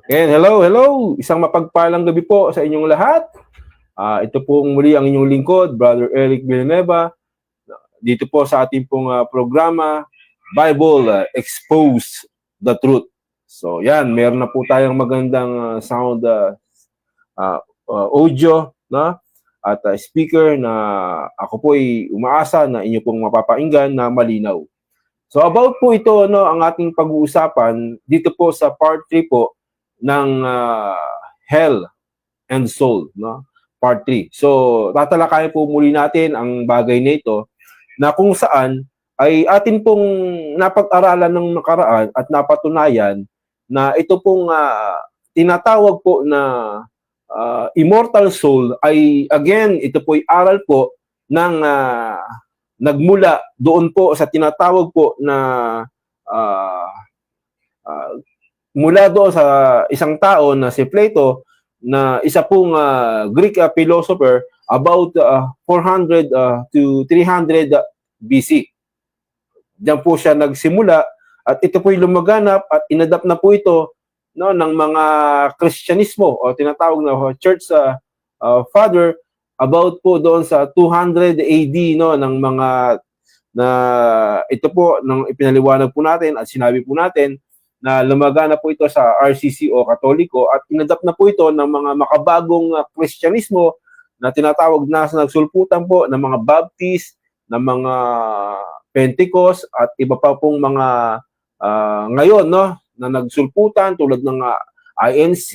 And hello, hello! Isang mapagpalang gabi po sa inyong lahat. Ito pong muli ang inyong lingkod, Brother Eric Villanueva. Dito po sa ating pong programa, Bible Expose the Truth. So yan, meron na po tayong magandang sound audio no? At speaker na ako po ay umaasa na inyo pong mapapakinggan na malinaw. So about po ito, no, ang ating pag-uusapan dito po sa part 3 po ng Hell and Soul, no? Part 3. So, tatalakayin po muli natin ang bagay na ito na kung saan ay atin pong napag-aralan ng nakaraan at napatunayan na ito pong tinatawag po na immortal soul ay again, ito po ay aral po ng nagmula doon po sa tinatawag po na mula doon sa isang tao na si Plato na isa pong Greek philosopher about 400 to 300 BC. Diyan po siya nagsimula at ito po'y lumaganap at inadapt na po ito no, ng mga Kristyanismo o tinatawag na church father about po doon sa 200 AD no, ng mga na ito po nang ipinaliwanag po natin at sinabi po natin na lumagana po ito sa RCC o Katoliko at inadapt na po ito ng mga makabagong Kristyanismo na tinatawag na sa nagsulputan po ng mga Baptist, ng mga Pentecost at iba pa pong mga ngayon no na nagsulputan tulad ng INC,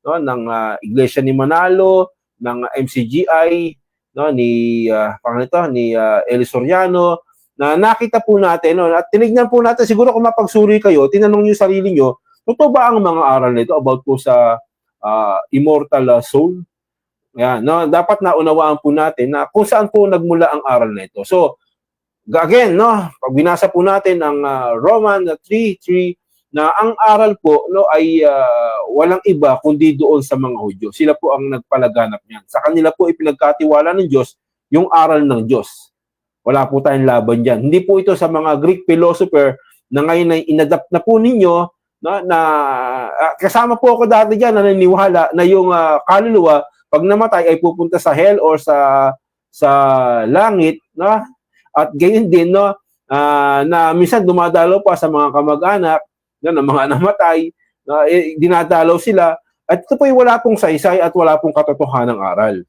no, ng Iglesia ni Manalo, ng MCGI, no, ni Eli Soriano, na nakita po natin, no, at tinignan po natin, siguro kung mapagsuri kayo, tinanong niyo sarili niyo, totoo ba ang mga aral nito about po sa immortal soul? Yan, no, dapat naunawaan po natin na kung saan po nagmula ang aral nito. So, again, no, pag binasa po natin ang Roman 3:3 na ang aral po no ay walang iba kundi doon sa mga Hudyo. Sila po ang nagpalaganap niyan. Sa kanila po ipinagkatiwala ng Diyos yung aral ng Diyos. Wala po tayong laban diyan. Hindi po ito sa mga Greek philosopher na ngayon ay inadapt na po ninyo no, na kasama po ako dati diyan na naniniwala na yung kaluluwa pag namatay ay pupunta sa hell or sa langit, no? At gayon din no na minsan dumadalo pa sa mga kamag-anak ng mga namatay, dinadalaw sila at ito po ay wala pong saysay at wala pong katotohanang aral.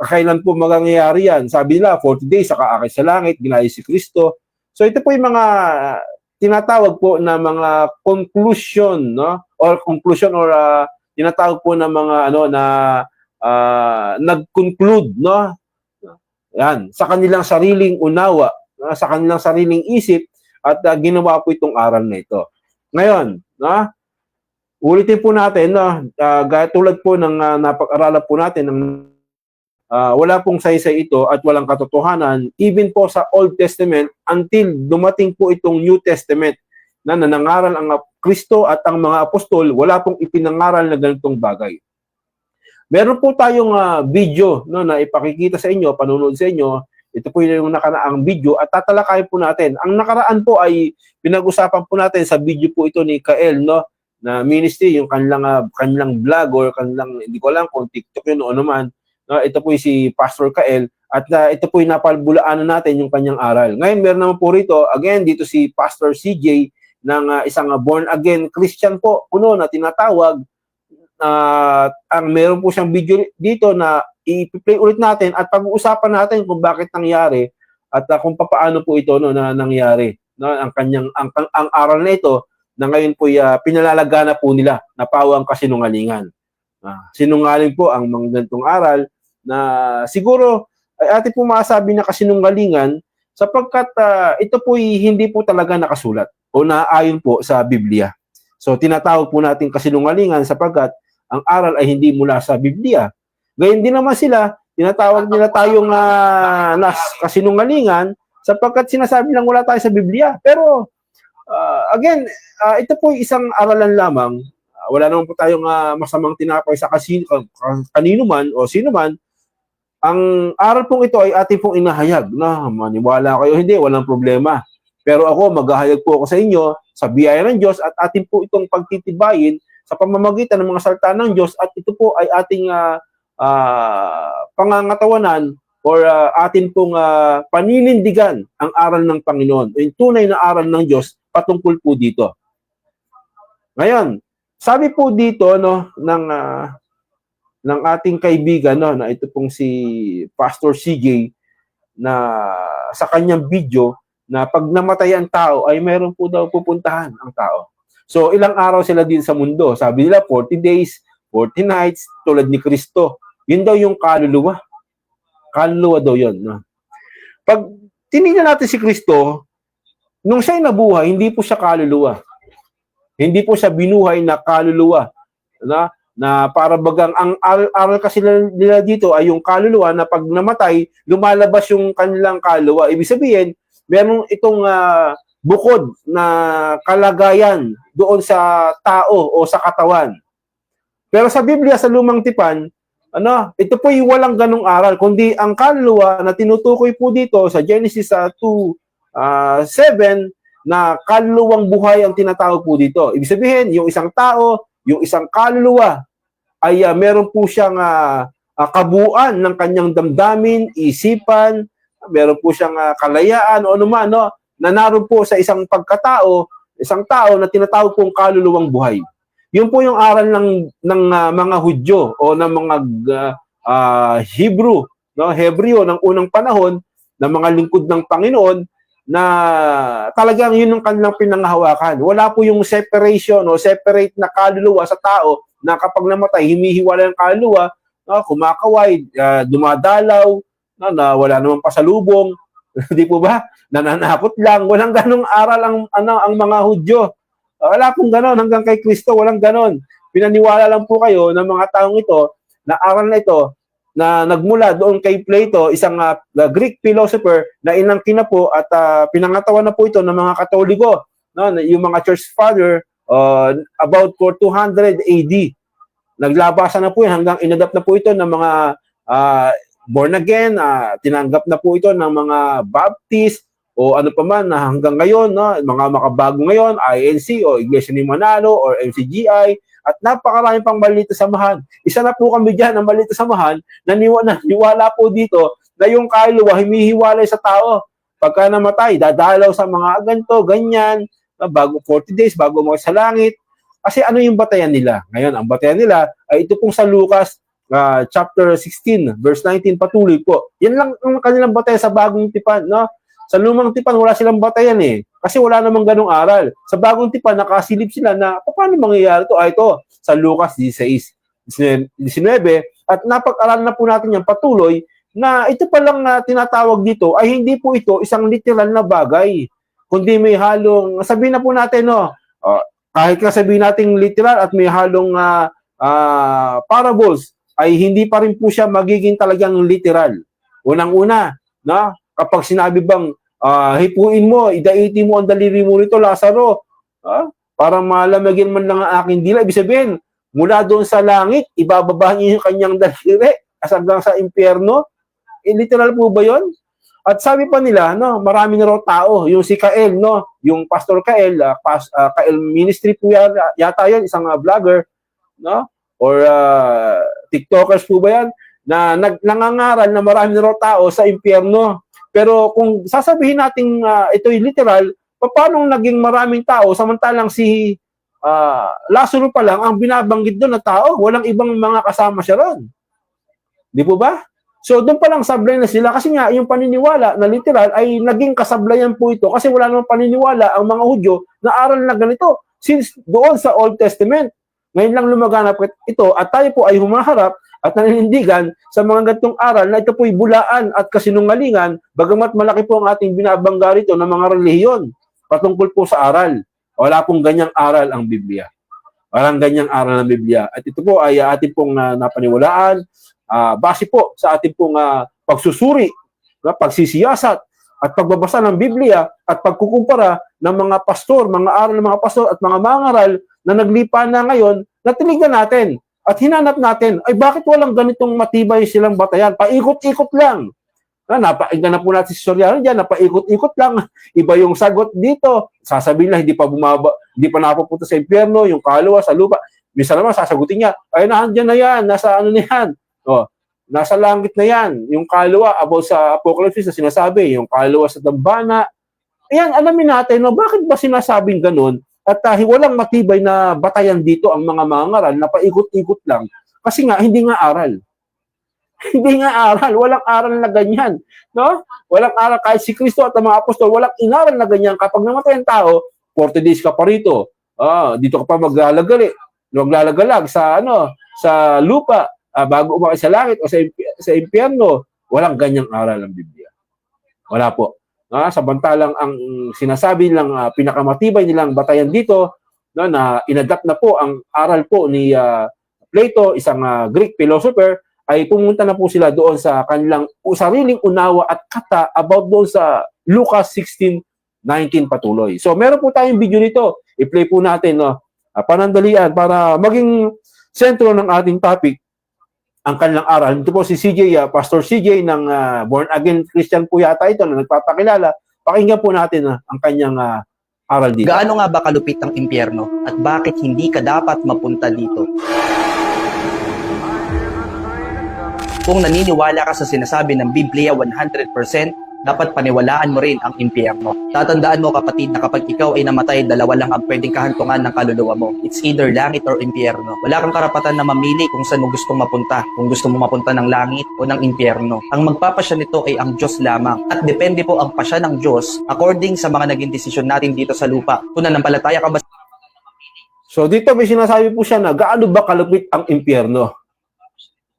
Kailan po mangyayari yan? Sabi nila, 40 days, saka akay sa langit, ginaya si Kristo. So ito po yung mga tinatawag po na mga conclusion, no? Or conclusion or tinatawag po na mga ano na nag-conclude, no? Yan, sa kanilang sariling unawa, sa kanilang sariling isip at ginawa po itong aral na ito. Ngayon, no? Ulitin po natin, no? Tulad po ng napag-aralan po natin ng wala pong saysay ito at walang katotohanan even po sa Old Testament until dumating po itong New Testament na nanangaral ang Kristo at ang mga apostol, wala pong ipinangaral na ganitong bagay. Meron po tayong video no, na ipakikita sa inyo, panunood sa inyo. Ito po yung nakaraang video at tatalakayin po natin. Ang nakaraan po ay pinag-usapan po natin sa video po ito ni Kael, no, na ministry, yung kanilang vlog or kanilang, hindi ko alam kung TikTok yun o ano man. No, ito po si Pastor Kael at ito po yung napalbulaanan natin yung kanyang aral. Ngayon meron naman po rito, again dito si Pastor CJ ng isang born again Christian po, kuno na tinatawag. Ang meron po siyang video dito na i-play ulit natin at pag-uusapan natin kung bakit nangyari at kung paano po ito no, na nangyari. No, ang kanyang ang aral na ito na ngayon po pinalalagana po nila na pawang kasinungalingan. Sinungaling po ang mga ganitong aral na siguro ay ating po masabi na kasinungalingan sapagkat ito po hindi po talaga nakasulat o naayon po sa Biblia. So tinatawag po natin kasinungalingan sapagkat ang aral ay hindi mula sa Biblia. Gayon din naman sila, tinatawag nila tayong kasinungalingan sapagkat sinasabi lang wala tayo sa Biblia. Pero again, ito po isang aralan lamang. Wala naman po tayong masamang tinapay sa kanino man o sino man. Ang aral pong ito ay ating pong inahayag na maniwala kayo hindi, walang problema. Pero ako, maghahayag po ako sa inyo sa biyaya ng Diyos at atin po itong pagtitibayin sa pamamagitan ng mga salita ng Diyos at ito po ay ating pangangatawanan or atin pong paninindigan ang aral ng Panginoon, yung tunay na aral ng Diyos patungkol po dito. Ngayon, sabi po dito no ng ating kaibigan no na ito pong si Pastor CJ na sa kanyang video na pag namatay ang tao ay meron po daw pupuntahan ang tao. So ilang araw sila din sa mundo. Sabi nila 40 days, 40 nights tulad ni Kristo. Yun daw yung kaluluwa. Kaluluwa daw yun. No? Pag tinignan natin si Kristo, nung siya'y nabuhay, hindi po siya kaluluwa. Hindi po siya binuhay na kaluluwa. Na para bagang ang aral kasi nila dito ay yung kaluluwa na pag namatay, lumalabas yung kanilang kaluluwa. Ibig sabihin, meron itong bukod na kalagayan doon sa tao o sa katawan. Pero sa Biblia, sa Lumang Tipan, ito po yung walang ganong aral, kundi ang kaluluwa na tinutukoy po dito sa Genesis 2:7 na kaluluwang buhay ang tinatawag po dito. Ibig sabihin, yung isang tao, yung isang kaluluwa ay meron po siyang kabuuan ng kanyang damdamin, isipan, meron po siyang kalayaan o anuman, no, na naroon po sa isang pagkatao, isang tao na tinatawag pong kaluluwang buhay. Yun po yung aral ng mga Hudyo o ng mga Hebrew, no, Hebreo ng unang panahon, ng mga lingkod ng Panginoon na talagang yun ang kanilang pinanghahawakan. Wala po yung separation o separate na kaluluwa sa tao na kapag namatay, himihiwala yung kaluluwa, no, kumakaway, dumadalaw, no, na wala namang pasalubong, di po ba? Nananakot lang, walang ganong aral ang mga Hudyo. Wala pong ganon, hanggang kay Kristo, walang ganon. Pinaniwala lang po kayo ng mga taong ito, na aral na ito, na nagmula doon kay Plato, isang Greek philosopher na inangkin na po at pinangatawan na po ito ng mga Katoliko, no? Yung mga church father, about for 200 AD. Naglabasan na po yan hanggang inadapt na po ito ng mga born again, tinanggap na po ito ng mga Baptist, o ano pa man na hanggang ngayon, no, mga makabago ngayon, INC o Iglesia ni Manalo or MCGI, at napakarami pang maliit na samahan. Isa na po kami dyan ang maliit na samahan na niwala po dito na yung kaluluwa himihiwalay sa tao. Pagka namatay, dadalaw sa mga ganito, ganyan, bago 40 days, bago mga sa langit. Kasi ano yung batayan nila? Ngayon, ang batayan nila ay ito pong sa Lucas chapter 16, verse 19, patuloy po. Yan lang ang kanilang batayan sa Bagong Tipan, no? Sa Lumang Tipan, wala silang batayan eh. Kasi wala namang ganong aral. Sa Bagong Tipan, nakasilip sila na paano mangyayari ito? Ito, sa Lucas 16, 19. At napag-aral na po natin yan patuloy na ito palang tinatawag dito ay hindi po ito isang literal na bagay. Kundi may halong, sabihin na po natin, no, kahit na sabihin natin literal at may halong parables, ay hindi pa rin po siya magiging talagang literal. Unang-una, no, kapag sinabi bang hipuin mo, idaitin mo ang daliri mo nito, Lazaro, para malamagin man lang ang aking dila. Ibig sabihin, mula doon sa langit, ibababa niya yung kanyang daliri hanggang sa impyerno. Literal po ba yun? At sabi pa nila, no, marami na raw tao. Yung si Kael, no, yung Pastor Kael, Kael Ministry po yata yan, isang vlogger, no, or TikTokers po ba yan, na nangangaral na marami na raw tao sa impyerno. Pero kung sasabihin natin ito'y literal, paano naging maraming tao samantalang si Lazaro pa lang ang binabanggit doon na tao, walang ibang mga kasama siya ron. Di po ba? So doon pa lang sablay na sila kasi nga yung paniniwala na literal ay naging kasablayan po ito kasi wala namang paniniwala ang mga Hudyo na aral na ganito since doon sa Old Testament. Ngayon lang lumaganap ito at tayo po ay humaharap at naninindigan sa mga ganitong aral na ito po'y bulaan at kasinungalingan, bagamat malaki po ang ating binabangga rito ng mga relihiyon patungkol po sa aral. Wala pong ganyang aral ang Biblia. Walang ganyang aral ng Biblia. At ito po ay ating pong napaniwalaan, base po sa ating pong pagsusuri, pagsisiyasat, at pagbabasa ng Biblia at pagkukumpara ng mga pastor, mga aral ng mga pastor at mga mangaral na naglipa na ngayon, na tinignan natin at hinanap natin, ay bakit walang ganitong matibay silang batayan? Paikot-ikot lang. Napakinggan na po natin si Soriano dyan, napaikot-ikot lang. Iba yung sagot dito. Sasabihin lang, hindi pa napapunta sa impyerno, yung kaluluwa sa lupa. Minsan naman sasagutin niya, ay nandiyan na yan, nasa ano na yan. O, nasa langit na yan. Yung kaluluwa about sa Apocalypse na sinasabi, yung kaluluwa sa dambana. Ayan, alamin natin, no, bakit ba sinasabing ganun? At walang matibay na batayan dito ang mga mangaral na paikot-ikot lang. Kasi nga, hindi nga aral. Hindi nga aral. Walang aral na ganyan. No? Walang aral. Kahit si Kristo at ang mga apostol, walang inaral na ganyan. Kapag namatay ang tao, 40 days ka pa rito. Dito ka pa maglalagalag sa lupa bago umakit sa langit o sa impyerno. Walang ganyang aral ang Biblia. Wala po. Samantalang ang sinasabi lang pinakamatibay nilang batayan dito, no, na inadapt na po ang aral po ni Plato, isang Greek philosopher, ay pumunta na po sila doon sa kanilang sariling unawa at kata about doon sa Lucas 16:19 patuloy. So meron po tayong video nito. I-play po natin, no, panandalian para maging sentro ng ating topic ang kanilang aral. Ito po si CJ, Pastor CJ ng Born Again Christian po yata ito na nagpapakilala. Pakinggan po natin ang kanyang aral dito. Gaano nga ba kalupit ang impyerno at bakit hindi ka dapat mapunta dito? Kung naniniwala ka sa sinasabi ng Biblia 100%, dapat paniwalaan mo rin ang impyerno. Tatandaan mo kapatid na kapag ikaw ay namatay, dalawa lang ang pwedeng kahantungan ng kaluluwa mo. It's either langit or impyerno. Wala kang karapatan na mamili kung saan mo gustong mapunta. Kung gusto mo mapunta ng langit o ng impyerno. Ang magpapasya nito ay ang Diyos lamang. At depende po ang pasya ng Diyos according sa mga naging desisyon natin dito sa lupa. Kung nanampalataya ka ba? So dito may sinasabi po siya na gaano ba kalupit ang impyerno?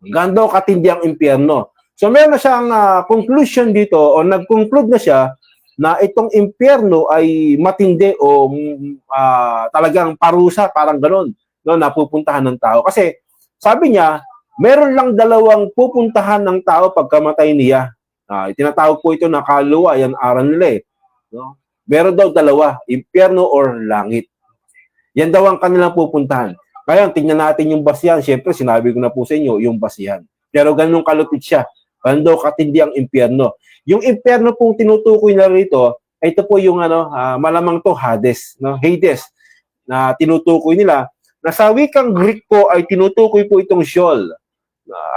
Gaano katindi ang impyerno? So meron na siyang conclusion dito o nag-conclude na siya na itong impyerno ay matindi o talagang parusa, parang gano'n, no, napupuntahan ng tao. Kasi sabi niya, meron lang dalawang pupuntahan ng tao pagkamatay niya. Tinatawag po ito na kaluluwa, yan aral nila eh. No? Meron daw dalawa, impyerno or langit. Yan daw ang kanilang pupuntahan. Kaya tingnan natin yung basihan. Siyempre, sinabi ko na po sa inyo, yung basihan. Pero ganun kalupit siya. Ganun katindi ang impyerno. Yung impyerno pong tinutukoy na rito, ito po yung malamang to Hades, no? Hades, na tinutukoy nila. Na sa wikang Greek po ay tinutukoy po itong Sheol.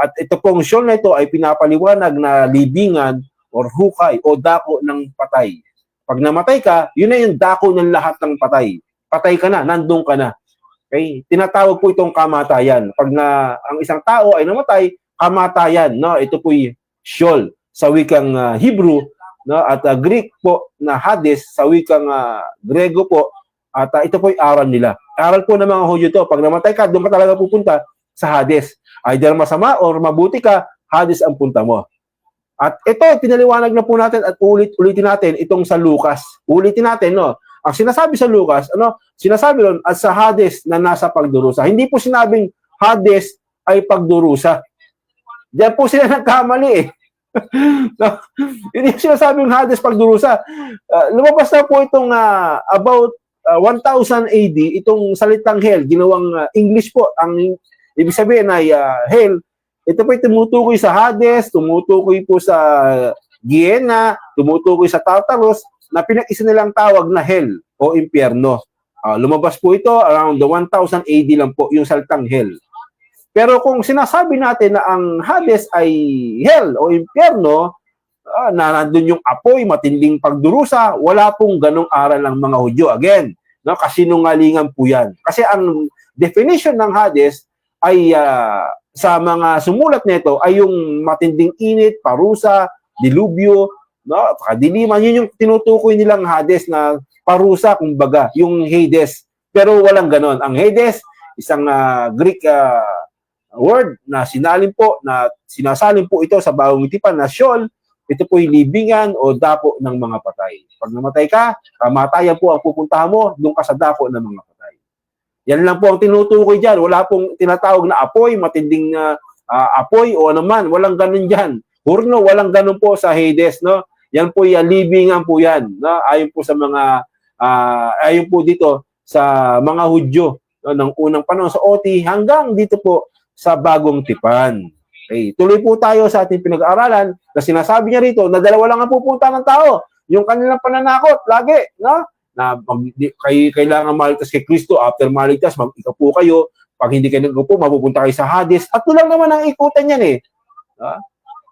At ito pong Sheol na ito ay pinapaliwanag na libingan or hukay o dako ng patay. Pag namatay ka, yun na yung dako ng lahat ng patay. Patay ka na, nandun ka na. Okay? Tinatawag po itong kamatayan. Pag ang isang tao ay namatay, kamatayan, no? Ito po yung Sheol sa wikang Hebrew, no? At Greek po na Hades sa wikang Grego po. At ito po yung aral nila. Aral po ng mga Hudyo to. Pag namatay ka, doon ka talaga pupunta sa Hades. Either masama or mabuti ka, Hades ang punta mo. At ito, pinaliwanag na po natin at ulitin natin itong sa Lucas. Ulitin natin, no? Ang sinasabi sa Lucas, sinasabi doon at sa Hades na nasa pagdurusa. Hindi po sinabing Hades ay pagdurusa. Diyan po sila nagkamali eh. No? Hindi sinasabing Hades pagdurusa. Lumabas na po itong about 1000 AD, itong salitang hell, ginawang English po. Ang ibig sabihin ay hell. Ito po ay tumutukoy sa Hades, tumutukoy po sa Gehenna, tumutukoy sa Tartarus, na pinag-isa nilang tawag na hell o impyerno. Lumabas po ito around the 1000 AD lang po yung salitang hell. Pero kung sinasabi natin na ang Hades ay hell o impyerno, na nandun yung apoy, matinding pagdurusa, wala pong ganong aral ng mga Hudyo. Again, no, kasinungalingan po yan. Kasi ang definition ng Hades ay sa mga sumulat nito ay yung matinding init, parusa, dilubyo, no, kadiliman, yun yung tinutukoy nilang Hades na parusa, kumbaga, yung Hades. Pero walang ganon. Ang Hades, isang Greek word na sinasalin po ito sa bagong tipan na Sheol. Ito po yung libingan o dako ng mga patay. Pag namatay ka, kamatayan po ang pupuntahan mo, doon ka sa dako ng mga patay. Yan lang po ang tinutukoy dyan. Wala pong tinatawag na apoy, matinding apoy o anuman. Walang ganon dyan. Hurno, walang ganon po sa Hades, no? Yan po yung libingan po yan, no? Ayon po sa mga ayon po dito sa mga Hudyo, no? Ng unang panahon sa OT hanggang dito po sa bagong tipan. Okay, tuloy po tayo sa ating pinag-aaralan na sinasabi niya rito na dalawa lang ang pupunta ng tao. Yung kanilang pananakot lagi, no? Na kailangan maligtas kay Kristo, after maligtas, mag-ika po kayo pag hindi kayo nag-upo, mapupunta kayo sa Hades. At lang naman ang ikutan yan eh.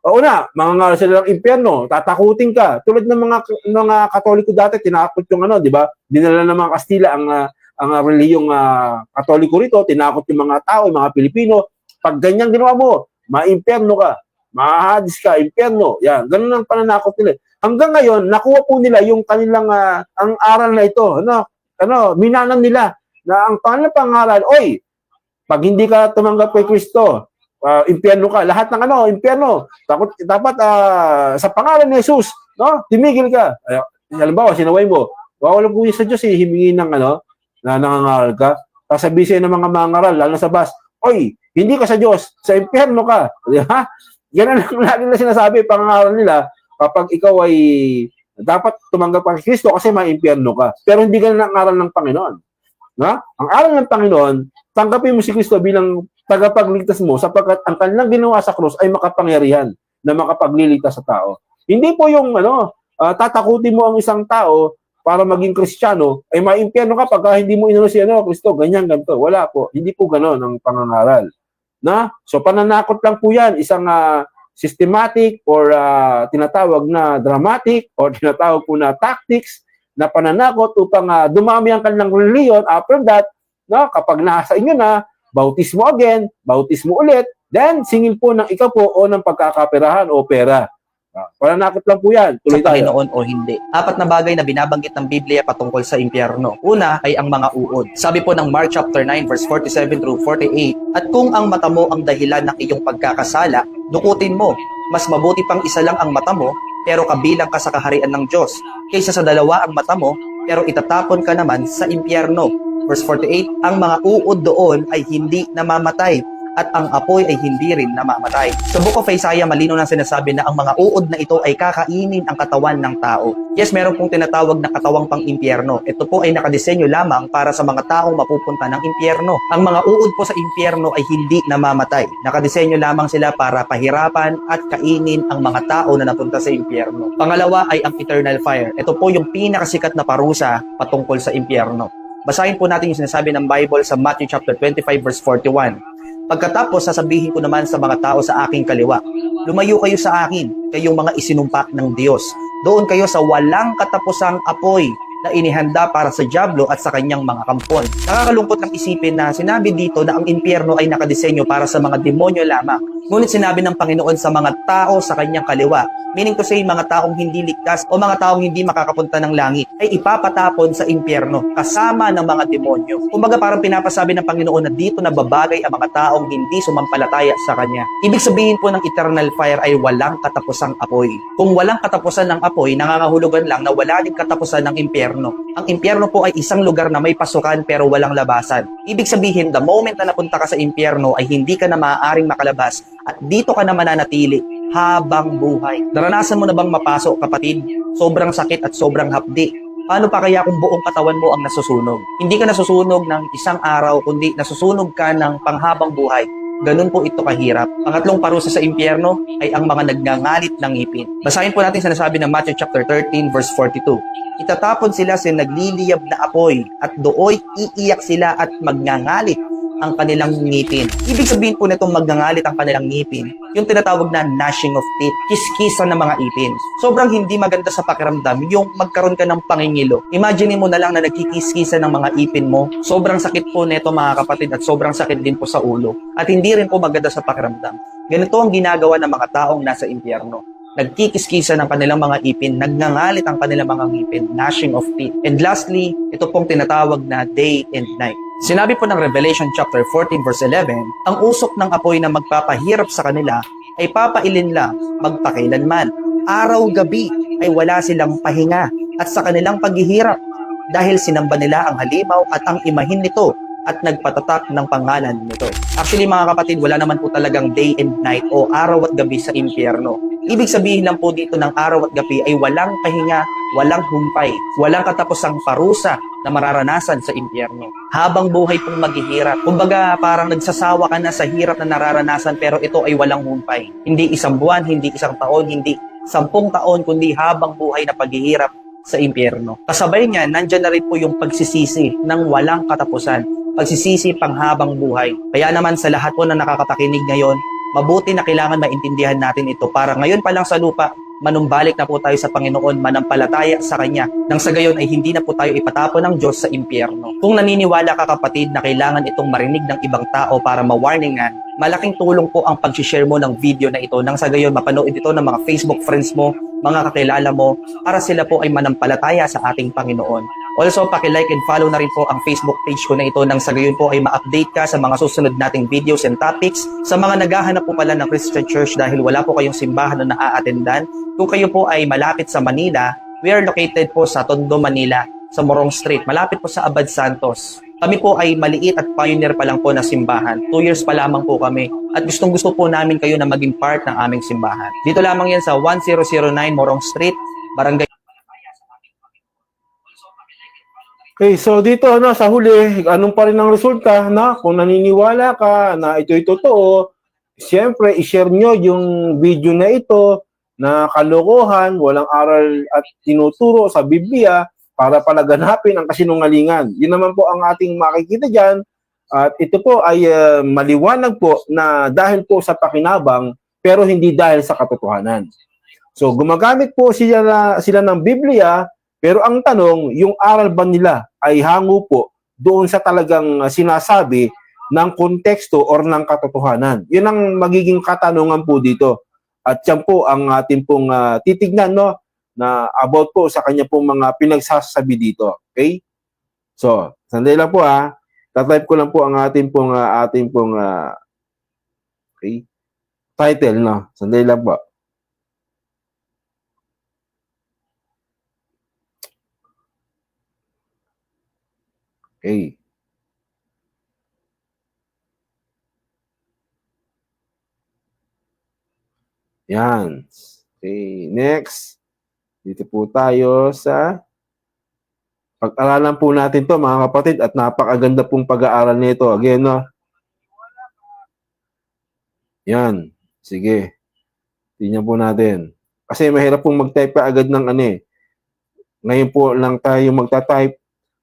Oo na, mangangaral sila ng impyerno, tatakutin ka. Tulad ng mga Katoliko dati, tinakot yung di ba? Dinala ng mga Kastila ang relihiyong Katoliko rito, tinakot yung mga tao, yung mga Pilipino. Pag ganyan ginawa mo, ma-impyerno ka, ma-Hades ka, impyerno. Yan, ganun ang pananakot nila. Hanggang ngayon, nakuha po nila yung kanilang ang aral na ito. Minanan nila na ang kanilang pangaral, oy, pag hindi ka tumanggap kay Kristo, impyerno ka. Lahat ng impyerno. Dapat sa pangalan ni Jesus, timigil ka. Halimbawa, sinaway mo, wala po sa Diyos, himingi ng na nangangaral ka. Sasabihin ng mga mangaral, lalo sa bus, oy, hindi ka sa Diyos, sa impyerno ka. Di ba? Ganun lang lagi na sinasabi, pangaral nila, kapag ikaw ay dapat tumanggap kay Kristo kasi ma-impyerno ka. Pero hindi ka na nangaral ng Panginoon. Ang aral ng Panginoon, tanggapin mo si Kristo bilang tagapagligtas mo sapagkat ang kanilang ginawa sa krus ay makapangyarihan na makapagliligtas sa tao. Hindi po yung tatakutin mo ang isang tao para maging Kristiyano ay maimpyerno ka pag hindi mo inano si Kristo, ganyan ganito. Wala po. Hindi po ganoon ang pangangaral. So pananakot lang po 'yan, isang systematic or tinatawag na dramatic or tinatawag po na tactics na pananakot upang dumami ang kanilang reliyon. After that, kapag nasa inyo na, bautismo again, bautismo ulit, then singil po ng ikapo o ng pagkakaperahan o pera. Pananakot lang po yan. Tuloy sa tayo. Panginoon o hindi. 4 na bagay na binabanggit ng Biblia patungkol sa impyerno. Una ay ang mga uod. Sabi po ng Mark chapter 9 verse 47 through 48, at kung ang mata mo ang dahilan ng iyong pagkakasala, dukutin mo. Mas mabuti pang isa lang ang mata mo, pero kabilang ka sa kaharian ng Diyos, kaysa sa dalawa ang mata mo, pero itatapon ka naman sa impyerno. Verse 48, ang mga uod doon ay hindi namamatay at ang apoy ay hindi rin namamatay. Sa Book of Isaiah, malinaw na sinasabi na ang mga uod na ito ay kakainin ang katawan ng tao. Yes, meron pong tinatawag na katawang pang-impyerno. Ito po ay nakadesenyo lamang para sa mga taong mapupunta ng impyerno. Ang mga uod po sa impyerno ay hindi namamatay. Nakadesenyo lamang sila para pahirapan at kainin ang mga tao na napunta sa impyerno. Pangalawa ay ang eternal fire. Ito po yung pinakasikat na parusa patungkol sa impyerno. Basahin po natin yung sinasabi ng Bible sa Matthew chapter 25 verse 41. Pagkatapos, sasabihin ko naman sa mga tao sa aking kaliwa, lumayo kayo sa akin, kayong mga isinumpa ng Diyos. Doon kayo sa walang katapusang apoy na inihanda para sa dyablo at sa kanyang mga kampon. Nakakalungkot ng isipin na sinabi dito na ang impyerno ay nakadesenyo para sa mga demonyo lamang. Ngunit sinabi ng Panginoon sa mga tao sa kanyang kaliwa, meaning to say mga taong hindi ligtas o mga taong hindi makakapunta ng langit, ay ipapatapon sa impyerno kasama ng mga demonyo. Kumbaga parang pinapasabi ng Panginoon na dito nababagay ang mga taong hindi sumampalataya sa Kanya. Ibig sabihin po ng eternal fire ay walang katapusang apoy. Kung walang katapusan ng apoy, nangangahulugan lang na wala din katapusan ng impyerno. Ang impyerno po ay isang lugar na may pasukan pero walang labasan. Ibig sabihin, the moment na napunta ka sa impyerno ay hindi ka na maaaring makalabas at dito ka na mananatili habang buhay. Naranasan mo na bang mapasok, kapatid? Sobrang sakit at sobrang hapdi. Paano pa kaya kung buong katawan mo ang nasusunog? Hindi ka nasusunog ng isang araw, kundi nasusunog ka ng panghabang buhay. Ganun po ito kahirap. Pangatlong parusa sa impyerno ay ang mga nagngangalit ng ngipin. Basahin po natin sinasabi ng Matthew chapter 13 verse 42. Itatapon sila sa nagliliyab na apoy at dooy iiyak sila at magngangalit ang kanilang ngipin. Ibig sabihin po nitong magngangalit ang kanilang ngipin, yung tinatawag na gnashing of teeth, kiskisan ng mga ipin. Sobrang hindi maganda sa pakiramdam yung magkaroon ka ng pangingilo. Imagine mo na lang na nagkikiskisan ng mga ipin mo. Sobrang sakit po nito mga kapatid at sobrang sakit din po sa ulo. At hindi rin po maganda sa pakiramdam. Ganito ang ginagawa ng mga taong nasa impyerno. Nagkikiskisa ng kanilang mga ipin, nagngangalit ang kanilang mga ngipin, gnashing of teeth. And lastly, ito pong tinatawag na day and night. Sinabi po ng Revelation chapter 14 verse 11, ang usok ng apoy na magpapahirap sa kanila ay papailin lang magpakailanman. Araw-gabi ay wala silang pahinga at sa kanilang paghihirap dahil sinamba nila ang halimaw at ang imahin nito at nagpatatak ng pangalan nito. Actually mga kapatid, wala naman po talagang day and night o araw at gabi sa impyerno. Ibig sabihin lang po dito ng araw at gabi ay walang pahinga, walang humpay, walang katapusang parusa na mararanasan sa impyerno. Habang buhay pong maghihirap. Kumbaga parang nagsasawa ka na sa hirap na nararanasan pero ito ay walang humpay. Hindi isang buwan, hindi isang taon, hindi 10 taon, kundi habang buhay na paghihirap sa impyerno. Kasabay niyan, nandyan na rin po yung pagsisisi ng walang katapusan. pagsisisi panghabang buhay. Kaya naman sa lahat po na nakakapakinig ngayon, mabuti na kailangan maintindihan natin ito para ngayon pa lang sa lupa, manumbalik na po tayo sa Panginoon, manampalataya sa Kanya. Nang sa gayon ay hindi na po tayo ipatapon ng Diyos sa impyerno. Kung naniniwala ka kapatid na kailangan itong marinig ng ibang tao para ma-warningan, malaking tulong po ang pag-share mo ng video na ito nang sa gayon mapanood ito ng mga Facebook friends mo, mga kakilala mo, para sila po ay manampalataya sa ating Panginoon. Also, paki-like and follow na rin po ang Facebook page ko na ito nang sa gayon po ay ma-update ka sa mga susunod nating videos and topics. Sa mga naghahanap po pala ng Christian Church dahil wala po kayong simbahan na naa-attendan, kung kayo po ay malapit sa Manila, we are located po sa Tondo, Manila, sa Morong Street, malapit po sa Abad Santos. Kami po ay maliit at pioneer pa lang po na simbahan. 2 years pa lamang po kami at gustong-gusto po namin kayo na maging part ng aming simbahan. Dito lamang yan sa 1009 Morong Street, Barangay. Okay, so dito sa huli, anong pa rin ang resulta na kung naniniwala ka na ito'y totoo, siyempre i-share nyo yung video na ito na kalokohan, walang aral at tinuturo sa Biblia para palaganapin ang kasinungalingan. Yun naman po ang ating makikita dyan. At ito po ay maliwanag po na dahil po sa pakinabang pero hindi dahil sa katotohanan. So gumagamit po sila ng Biblia pero ang tanong, yung aral ba nila ay hango po doon sa talagang sinasabi ng konteksto or ng katotohanan? Yun ang magiging katanungan po dito. At yan po ang ating pong titignan na about po sa kanya pong mga pinagsasabi dito. Okay? So, sandali lang po tatype ko lang po ang ating pong okay, title Sandali lang po. Okay. Yan. Okay, next. Dito po tayo sa pag-aralan po natin to mga kapatid at napakaganda pong pag-aaral nito. Again, Yan. Sige. Tingnan po natin. Kasi mahirap pong mag-type pa agad ng Ngayon po lang tayo magta-type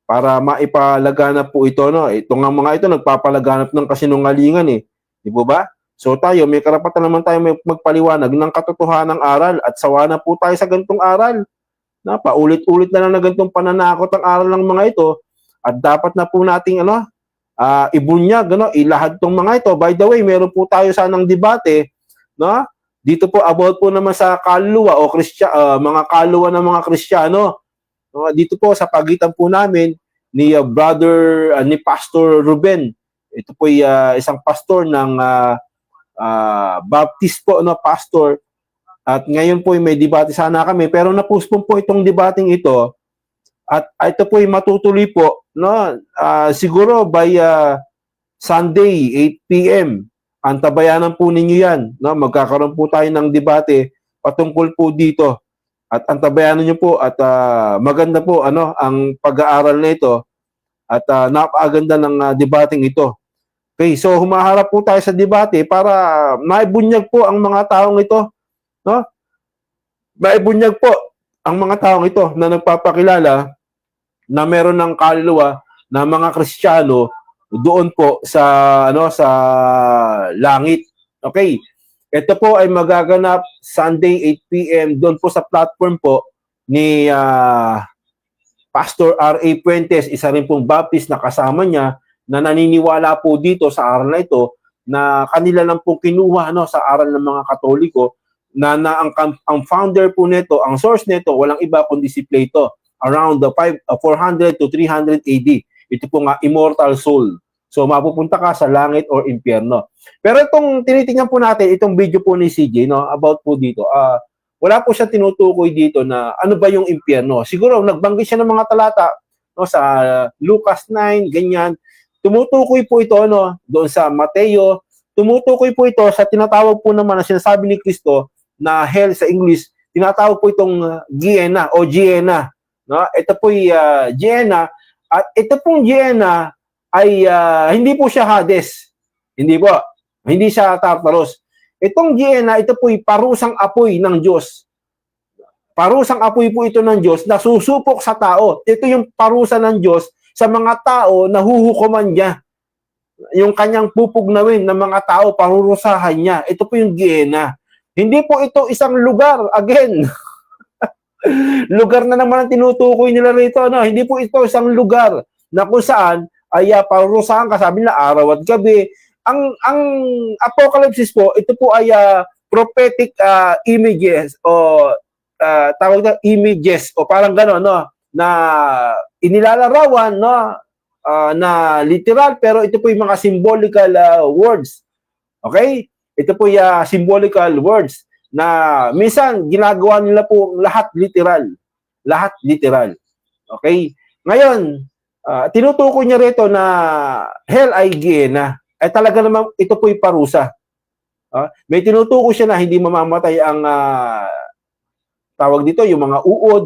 para maipalaganap po ito, Ito nga mga ito, nagpapalaganap ng kasinungalingan, Di po ba? So tayo, may karapatan naman tayo magpaliwanag ng katotohanang aral at sawa na po tayo sa ganitong aral. Paulit-ulit na lang na ganitong pananakot ang aral ng mga ito at dapat na po nating ibunyag, ilahad tong mga ito. By the way, meron po tayo sanang debate, Dito po about po naman sa kaluluwa o mga kaluluwa ng mga Kristiyano. Dito po sa pagitan po namin ni ni Pastor Ruben. Ito po ay isang pastor ng Baptist po, pastor. At ngayon po ay may debate sana kami pero napuspon po itong debating ito. At ito po ay matutuloy po, siguro by Sunday 8 p.m. Antabayanan po ninyo yan. Magkakaroon po tayo ng debate patungkol po dito. At antabayanan nyo po at maganda po ang pag-aaral na ito at napakaganda ng debating ito. Okay, so humaharap po tayo sa debate para maibunyag po ang mga taong ito, Maibunyag po ang mga taong ito na nagpapakilala na meron ng kaluluwa na mga Kristiyano doon po sa sa langit. Okay. Ito po ay magaganap Sunday 8 p.m. doon po sa platform po ni Pastor R.A. Puentes, isa rin pong Baptist na kasama niya na naniniwala po dito sa aral na ito na kanila lang pong kinuha sa aral ng mga Katoliko na ang founder po nito, ang source nito, walang iba kundi si Plato around the 400 to 300 AD. Ito po nga immortal soul. So mapupunta ka sa langit or impyerno. Pero itong tinitingnan po natin, itong video po ni CJ, about po dito, wala po siya tinutukoy dito na ano ba yung impyerno. Siguro nagbanggit siya ng mga talata sa Lucas 9, ganyan. Tumutukoy po ito doon sa Mateo. Tumutukoy po ito sa tinatawag po naman na sinasabi ni Kristo na hell sa English. Tinatawag po itong Gehenna o Gehenna. Ito po yung Gehenna. At ito pong Gehenna ay hindi po siya Hades. Hindi po. Hindi siya Tartarus. Itong Gehenna, ito po ay parusang apoy ng Diyos. Parusang apoy po ito ng Diyos na susupok sa tao. Ito yung parusa ng Diyos sa mga tao na huhukuman niya. Yung kanyang pupugnawin ng mga tao, parurusahan niya. Ito po yung Gehenna. Hindi po ito isang lugar, again. Lugar na naman ang tinutukoy nila rito. No? Hindi po ito isang lugar na kung saan ay parurusahan ka, sabi nila, araw at gabi. Ang Apocalypse po, ito po ay prophetic images o tawag na images o parang gano'n, no? Na inilalarawan, no? Na literal, pero ito po yung mga symbolical words. Okay? Ito po yung symbolical words na minsan ginagawa nila po lahat literal. Lahat literal. Okay? Ngayon, tinutukoy niya rito na hell ay Gehenna. Ay talaga naman ito po yung parusa. May tinutukoy siya na hindi mamamatay ang tawag dito, yung mga uod.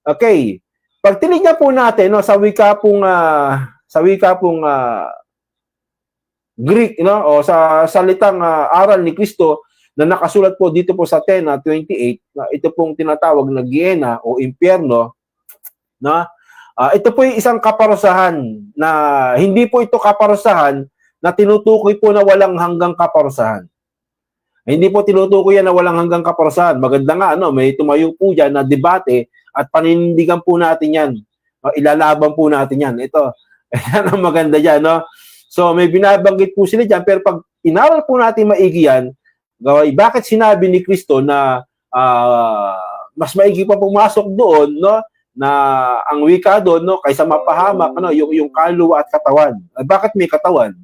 Okay. Pag tinignan po natin no, sa wika pong Greek, no, o sa salitang aral ni Kristo na nakasulat po dito po sa 10:28, na ito pong tinatawag na Gehenna o impyerno, na ito po yung isang kaparusahan na hindi po ito kaparusahan na tinutukoy po na walang hanggang kaparusahan. Hindi po tinutukoy yan na walang hanggang kaparusahan. Maganda nga, no, may tumayo po dyan na debate at paninindigan po natin yan. Ilalaban po natin yan. Ito, yan ang maganda dyan, no? So, may binabanggit po sila dyan, pero pag inaral po natin maigi yan, bakit sinabi ni Kristo na mas maigi pa pumasok doon, no? Na ang wika doon, no, kaysa mapahamak, ano, yung kaluluwa at katawan. Bakit may katawan?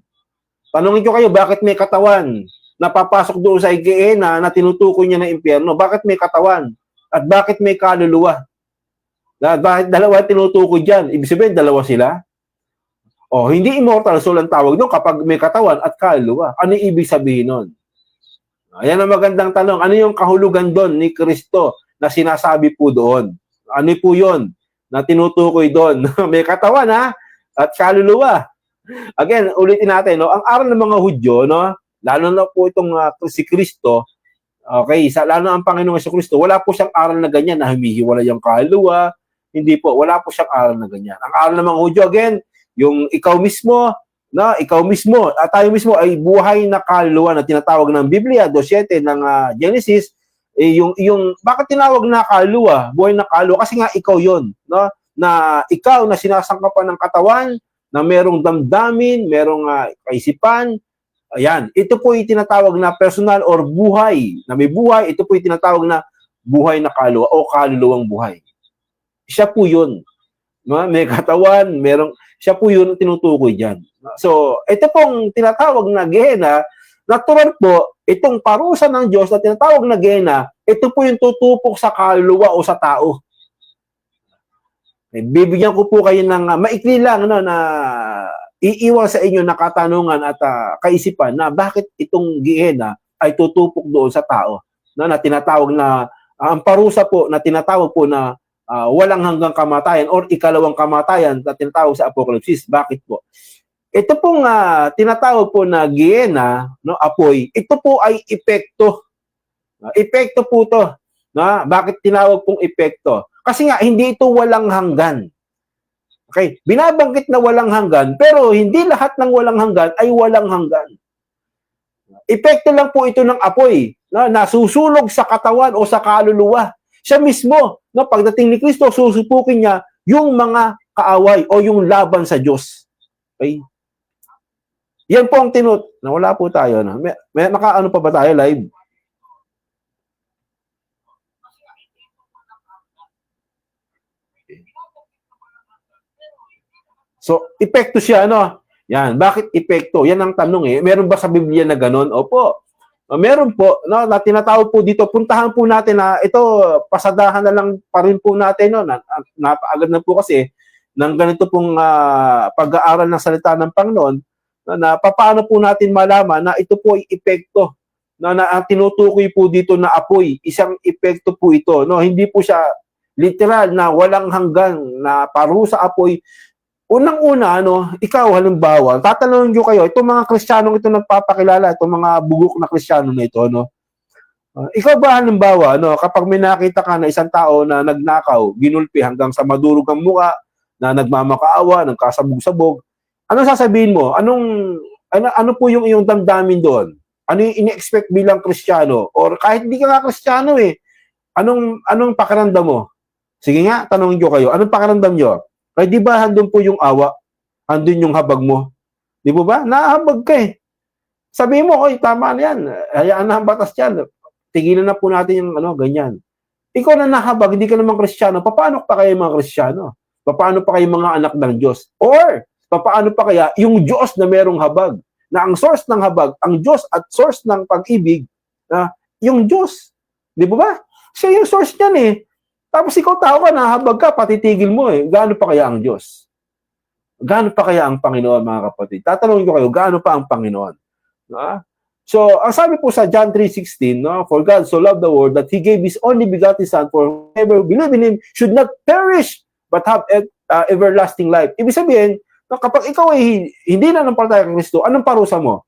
Tanungin ko kayo, bakit may katawan? Napapasok doon sa Gehenna na tinutukoy niya ng impyerno. Bakit may katawan? At bakit may kaluluwa? Bakit dalawa tinutukoy dyan? Ibig sabihin, dalawa sila? O, hindi immortal soul ang tawag doon kapag may katawan at kaluluwa. Ano ibig sabihin nun? Ayan ang magandang tanong. Ano yung kahulugan doon ni Kristo na sinasabi po doon? Ano po yun na tinutukoy doon? May katawan, ha? At kaluluwa. Again, ulitin natin, no? Ang aral ng mga Hudyo, no? Lalo na po itong si Kristo, okay, lalo na ang Panginoong Jesucristo, wala po siyang aral na ganyan na humihiwalay yung kaluluwa. Hindi po, wala po siyang aral na ganyan. Ang aral ng mga Hudyo, again, yung ikaw mismo, at tayo mismo ay buhay na kaluluwa na tinatawag ng Biblia, 2:7 ng Genesis, yung bakit tinawag na kaluluwa, buhay na kaluluwa? Kasi nga ikaw yon, no? Na ikaw na sinasangkapan ng katawan, na merong damdamin, merong kaisipan. Ayan, ito po yung tinatawag na personal or buhay, na may buhay, ito po yung tinatawag na buhay na kaluluwa o kaluluwang buhay. Siya po yun. No? May katawan, siya po yun ang tinutukoy dyan. So, ito pong tinatawag na Gehenna, natural po, itong parusa ng Diyos na tinatawag na Gehenna, ito po yung tutupok sa kaluluwa o sa tao. Bibigyan ko po kayo ng maikli lang, no, na iiwan sa inyo na katanungan at kaisipan na bakit itong Gehenna ay tutupok doon sa tao, no, na tinatawag na ang parusa po na tinatawag po na walang hanggang kamatayan or ikalawang kamatayan na tinatawag sa Apocalypse. Bakit po? Ito pong tinatawag po na Gehenna, no, apoy, ito po ay epekto. Epekto po to. No? Bakit tinawag pong epekto? Kasi nga, hindi ito walang hanggan. Okay? Binabanggit na walang hanggan, pero hindi lahat ng walang hanggan ay walang hanggan. Epekto lang po ito ng apoy, no, na susunog sa katawan o sa kaluluwa. Siya mismo, no, pagdating ni Kristo, susupukin niya yung mga kaaway o yung laban sa Diyos. Okay? Yan po ang nawala po tayo. No? May nakaano pa ba tayo live? So, epekto siya, ano? Yan. Bakit epekto? Yan ang tanong eh. Meron ba sa Biblia na ganun? Opo. Meron po, no, na tinatawag po dito. Puntahan po natin na ito, pasadahan na lang pa rin po natin, no. Napaagad na po kasi ng ganito pong pag-aaral ng salita ng Panginoon na paano po natin malaman na ito po ay epekto na tinutukoy po dito na apoy. Isang epekto po ito, no. Hindi po siya literal na walang hanggan na parusa apoy. Unang-una, ano, ikaw halimbawa, tatanungin ko kayo, itong mga Kristiyanong ito nagpapakilala, itong mga bugok na Kristiyano na ito, no? Ikaw ba halimbawa, no, kapag may nakita ka na isang tao na nagnakaw, ginulpi hanggang sa madurog ang mukha, na nagmamakaawa, nagkasabog-sabog, ano sasabihin mo? Ano po yung iyong damdamin doon? Ano yung ini-expect bilang Kristiyano? Or kahit hindi ka nga Kristiyano anong pakiramdam mo? Sige nga, tanongin ko kayo, anong pakiramdam nyo? Kaya di ba handun po yung awa? Handun yung habag mo? Di ba ba? Nahabag ka eh. Sabihin mo, oy, tama na yan. Hayaan na ang batas yan. Tigilan na po natin yung ganyan. Ikaw na nahabag, hindi ka naman Kristiyano. Paano pa kayo mga Kristiyano? Paano pa kayo mga anak ng Diyos? Or, paano pa kaya yung Diyos na merong habag? Na ang source ng habag, ang Diyos at source ng pag-ibig, yung Diyos. Di ba ba? Siya yung source niyan eh. Tapos ikaw tao ka, nahabag ka, patitigil mo eh. Gaano pa kaya ang Diyos? Gaano pa kaya ang Panginoon, mga kapatid? Tatanungin ko kayo, gaano pa ang Panginoon? So, ang sabi po sa John 3:16, for God so loved the world that He gave His only begotten Son for whoever believe in Him should not perish but have everlasting life. Ibig sabihin, kapag ikaw ay hindi na nampalataya kay Kristo, anong parusa mo?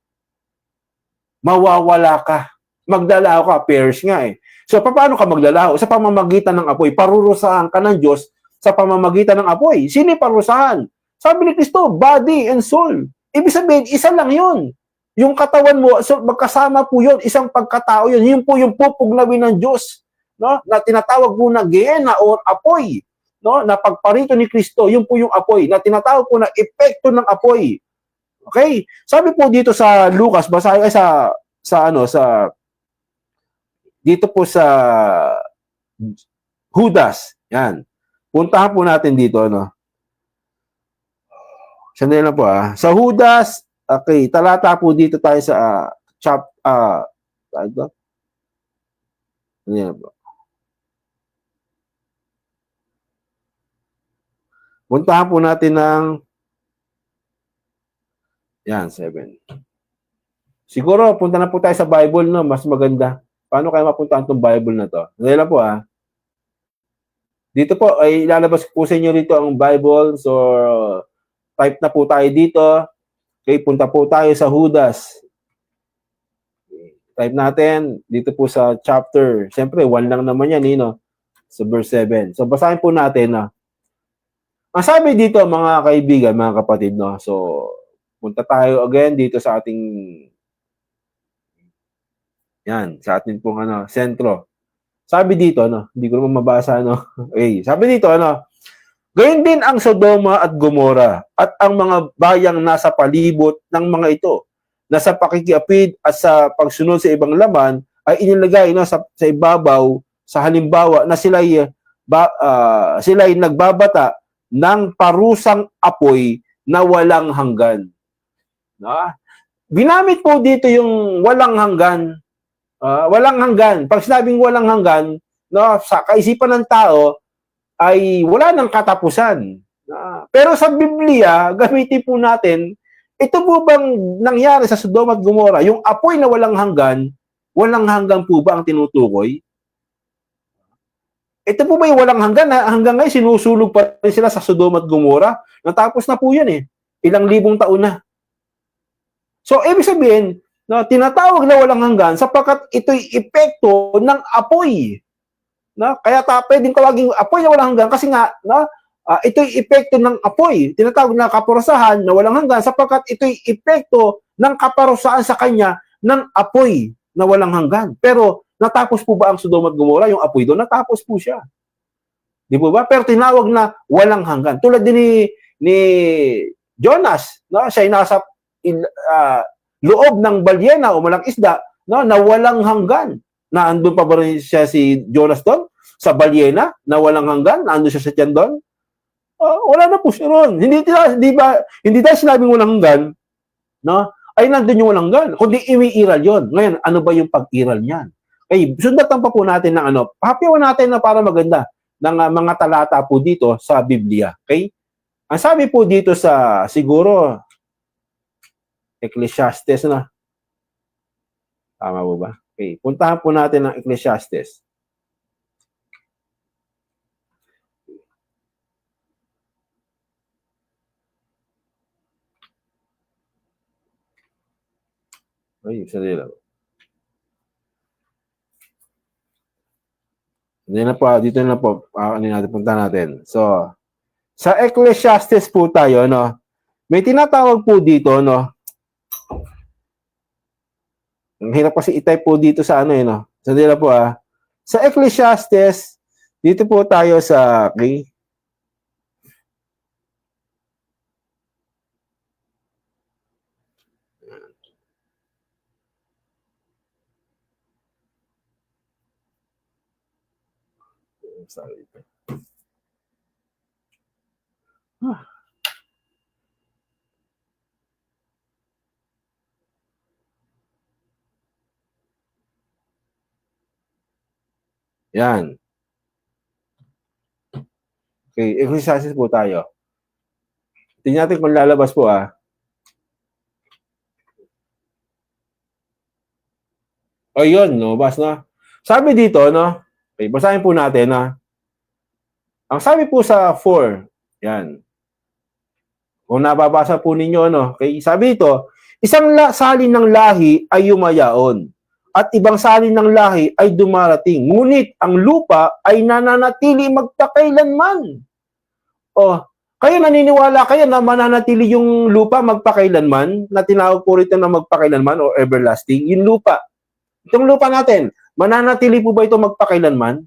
Mawawala ka. Maglalaho ka, perish nga eh. So, paano ka maglalaho? Sa pamamagitan ng apoy. Parurusahan ka ng Diyos sa pamamagitan ng apoy. Sino yung parurusahan? Sabi ni Kristo, body and soul. Ibig sabihin, isa lang yun. Yung katawan mo, so magkasama po yun, isang pagkatao yun. Yun po yung pupugnawin ng Diyos, na tinatawag po na Gehenna or apoy, na pagparito ni Kristo, yun po yung apoy, na tinatawag po na epekto ng apoy. Okay? Sabi po dito sa Lucas, basahin ay dito po sa Judas. Yan. Puntahan po natin dito, Sandali lang po Sa Judas, okay, talata po dito tayo sa Ayan po. Puntahan po natin ng 7. Siguro, punta na po tayo sa Bible, mas maganda. Paano kayo mapuntahan itong Bible na to? Sandali lang po Dito po, ay ilalabas po sa inyo dito ang Bible. So, type na po tayo dito. Okay, punta po tayo sa Judas. Type natin dito po sa chapter. Siyempre, 1 lang naman yan, sa verse 7. So, basahin po natin, Ang sabi dito, mga kaibigan, mga kapatid, So, punta tayo again dito sa ating sa ating pong sentro. Sabi dito, hindi ko naman mabasa, Okay, sabi dito, gayon din ang Sodoma at Gomora at ang mga bayang nasa palibot ng mga ito na sa pakikiapid at sa pagsunod sa ibang laman ay inilagay sa ibabaw sa halimbawa na sila'y nagbabata ng parusang apoy na walang hanggan. Binamit po dito yung walang hanggan. Walang hanggan. Pag sinabing walang hanggan, sa kaisipan ng tao, ay wala nang katapusan. Pero sa Biblia, gamitin po natin, ito po bang nangyari sa Sodoma at Gomora? Yung apoy na walang hanggan po ba ang tinutukoy? Ito po ba yung walang hanggan? Hanggang ngayon, sinusulog pa rin sila sa Sodoma at Gomora. Natapos na po yan eh. Ilang libong taon na. So, ibig sabihin, tinatawag na walang hanggan sapagkat ito'y epekto ng apoy. Kaya pwedeng tawagin apoy na walang hanggan kasi nga, ito'y epekto ng apoy. Tinatawag na kaparusahan na walang hanggan sapagkat ito'y epekto ng kaparusahan sa kanya ng apoy na walang hanggan. Pero, natapos po ba ang Sodoma at Gomora? Yung apoy doon, natapos po siya. Di po ba? Pero tinawag na walang hanggan. Tulad din ni Jonas, siya ay nasa loob ng balyena o malang isda, na walang hanggan. Naandun pa ba rin siya si Jonas doon? Sa balyena, na walang hanggan? Naandun siya sa tiyan doon? Wala na po siya ron. Hindi dahil sinabing walang hanggan, ay nandun yung walang hanggan. Kundi imi-iral yun. Ngayon, ano ba yung pag-iral niyan? Okay, sundatan pa po natin ng pahapiwan natin na para maganda ng mga talata po dito sa Biblia. Okay? Ang sabi po dito sa, siguro, Ecclesiastes na. Tama po ba? Okay, puntahan po natin ang Ecclesiastes. Ay, sarili lang. Dito na po, puntahan natin. So, Sa Ecclesiastes po tayo, no? May tinatawag po dito, no? Ang hirap kasi i-type po dito sa ano, no? Sa dila po, Sa Ecclesiastes, dito po tayo sa, okay? Sorry. Yan. Okay, Ecclesiastes po tayo. Tingnan natin kung lalabas po, O yun, no? Bas na. Sabi dito, no? Okay, basahin po natin, Ang sabi po sa 4, yan. Kung nababasa po ninyo, no? Okay, sabi dito, isang salin ng lahi ay yumayaon at ibang salin ng lahi ay dumarating. Ngunit ang lupa ay nananatili magpakailanman. O, kayo naniniwala kayo na mananatili yung lupa magpakailanman, na tinawag po rito na magpakailanman o everlasting, yung lupa. Itong lupa natin, mananatili po ba ito magpakailanman?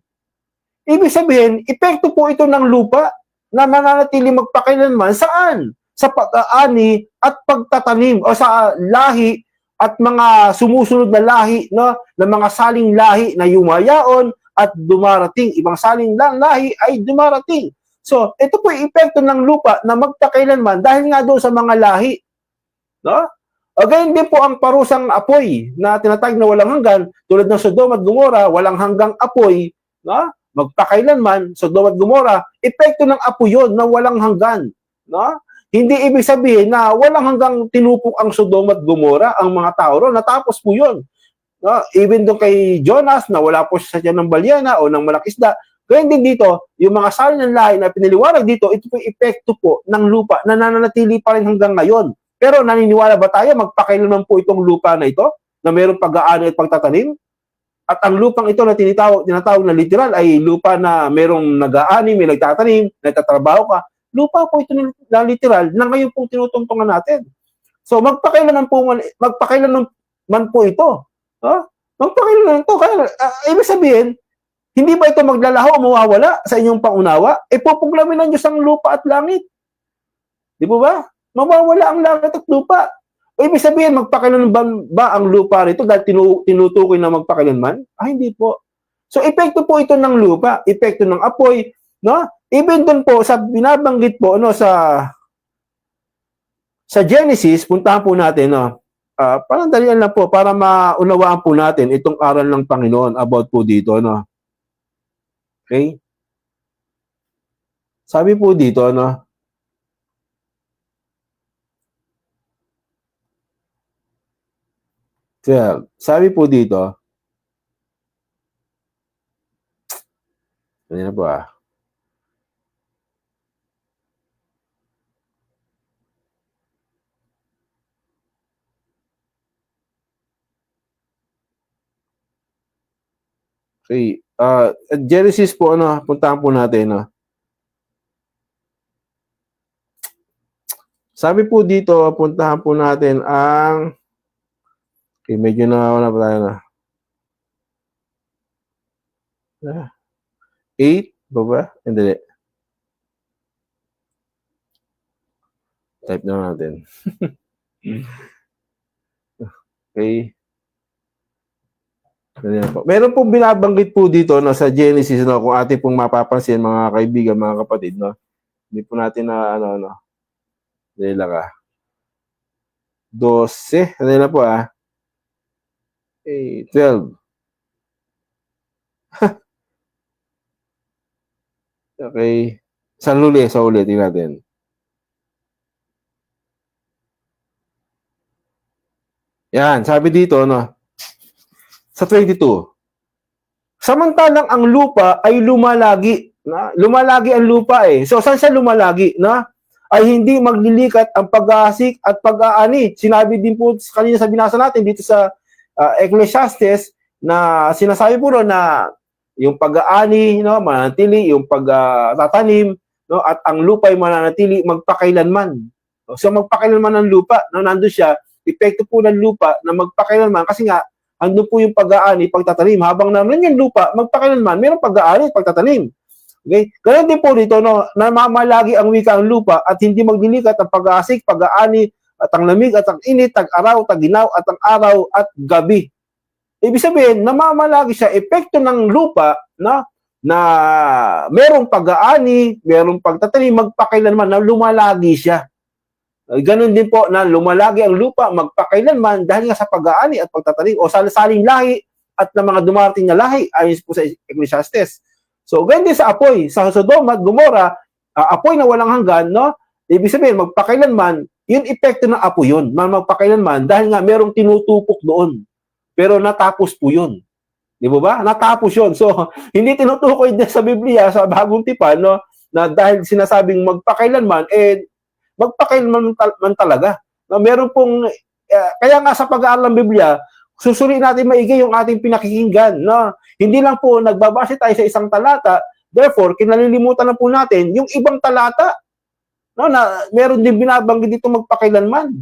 Ibig sabihin, epekto po ito ng lupa na mananatili magpakailanman. Saan? Sa pag-aani at pagtatanim o sa lahi at mga sumusunod na lahi, no, na mga saling lahi na yumayaon at dumarating. Ibang saling lahi ay dumarating. So, ito po yung epekto ng lupa na magpakailanman dahil nga doon sa mga lahi. No? O ganyan din po ang parusang apoy na tinatawag na walang hanggan, tulad ng Sodom at Gomora, walang hanggang apoy, no? Magpakailanman, Sodom at Gomora, epekto ng apoy yun na walang hanggan. No? Hindi ibig sabihin na walang hanggang tinupok ang Sodom at Gomora, ang mga tao ron, natapos po yun. No? Even doon kay Jonas, na wala po siya sa tiyan ng balyena o ng malakisda, kaya din dito, yung mga salin ng lahi na piniliwanag dito, ito po yung epekto po ng lupa na nananatili pa rin hanggang ngayon. Pero naniniwala ba tayo magpakailanman po itong lupa na ito na mayroong pag-aani at pagtatanim? At ang lupang ito na tinatawag na literal ay lupa na mayroong nag-aani, may nagtatanim, nagtatrabaho ka. Lupa po ito na literal na ngayon pong tinutungtungan natin. So magpakailanman po ito. Magpakailanman ito. Kaya, ibig sabihin, hindi ba ito maglalaho o mawawala sa inyong pangunawa? Pupuglamin ng Diyos ang lupa at langit. Di po ba? Mawawala ang langit at lupa. O ibig sabihin, magpakailanman ba ang lupa rito dahil tinutukoy na magpakailanman? Hindi po. So, epekto po ito ng lupa, epekto ng apoy, no? Even doon po, sa binabanggit po, sa Genesis, puntahan po natin, parang dalian lang po, para maunawaan po natin itong aral ng Panginoon about po dito, Okay? Sabi po dito, Kaya, sabi po dito, ano na po Okay. Genesis po, puntahan po natin, Sabi po dito, puntahan po natin ang, okay, medyo na pa tayo 8, ba? Hindi. Type na natin. Okay. Meron pong binabanggit po dito sa Genesis, kung ating pong mapapansin, mga kaibigan, mga kapatid, Hindi po natin na dahil lang 12, ano na po 12. Okay. Sa uli, tingnan natin. Yan, sabi dito, sa 22. Samantalang ang lupa ay lumalagi. Lumalagi ang lupa So, saan siya lumalagi? Ay hindi maglilikat ang pag-aasik at pag-aani. Sinabi din po kanina sa binasa natin dito sa Ecclesiastes na sinasabi po na yung pag-aani, manatili, yung pagtatanim, no? At ang lupa ay mananatili magpakailanman. So magpakailanman ng lupa, no? Nandun siya, epekto po ng lupa na magpakailanman kasi nga andun po yung pag-aani, pagtatanim. Habang naman yung lupa, magpakailanman, mayroong pag-aani, pagtatanim. Okay? Ganun din po dito, no, namamalagi ang wika ang lupa at hindi magdilikat ang pag-aasik, pag-aani, at ang lamig, at ang init, tag-araw, tag-ginaw, at ang araw, at gabi. Ibig sabihin, namamalagi siya, epekto ng lupa, na merong pag-aani, merong pagtatanim, magpakailanman, na lumalagi siya. Ganun din po na lumalagi ang lupa, magpakailanman, dahil nga sa pag-aani at pagtatanim, o saling lahi, at ng mga dumarating na lahi, ayon po sa Ecclesiastes. So, ganyan din sa apoy. Sa Sodom at Gomora, apoy na walang hanggan, no? Ibig sabihin, magpakailanman, yun epekto ng apoy yun, magpakailanman, dahil nga merong tinutupok doon. Pero natapos po yun. Di ba? Natapos yun. So, hindi tinutukoy din sa Biblia, sa Bagong Tipan, no? Na dahil sinasabing magpakailanman, magpakailanman man talaga. No? Meron pong, kaya nga sa pag-aaral ng Biblia, susuriin natin maigi yung ating pinakikinggan. No? Hindi lang po nagbabase tayo sa isang talata, therefore, kinalilimutan na po natin yung ibang talata, no, na meron din binabanggit dito magpakailanman.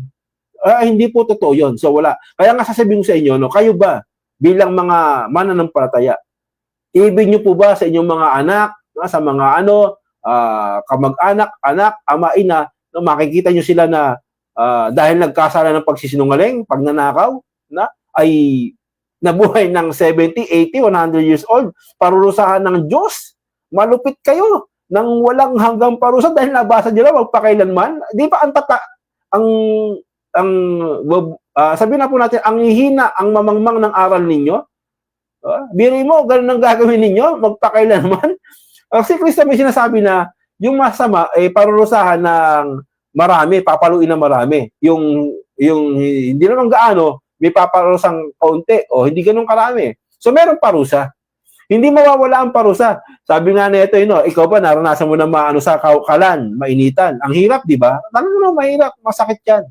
Hindi po totoo yun. So wala. Kaya nga sasabihin ko sa inyo, no, kayo ba, bilang mga mananampalataya, ibig nyo po ba sa inyong mga anak, no, sa mga kamag-anak, anak, ama, ina, no, makikita nyo sila na dahil nagkasala ng pagsisinungaling, pagnanakaw, na, ay nabuhay ng 70, 80, 100 years old, parurusahan ng Diyos. Malupit kayo nang walang hanggang parusa dahil nabasa nyo lang magpakailanman. Di ba sabihin na po natin, ang hihina, ang mamangmang ng aral ninyo? Biri mo, ganun ang gagawin ninyo, magpakailanman. Si Kristo may sinasabi na yung masama ay parurusahan ng marami, papaluin ng marami. Yung hindi naman gaano, may paparusang kaunti o hindi ganun karami. So meron parusa. Hindi mawawala ang parusa. Sabi nga nito, ikaw ba naranasan mo na maano sa kalan, mainitan? Ang hirap, di ba? Talagang mahirap, masakit yan.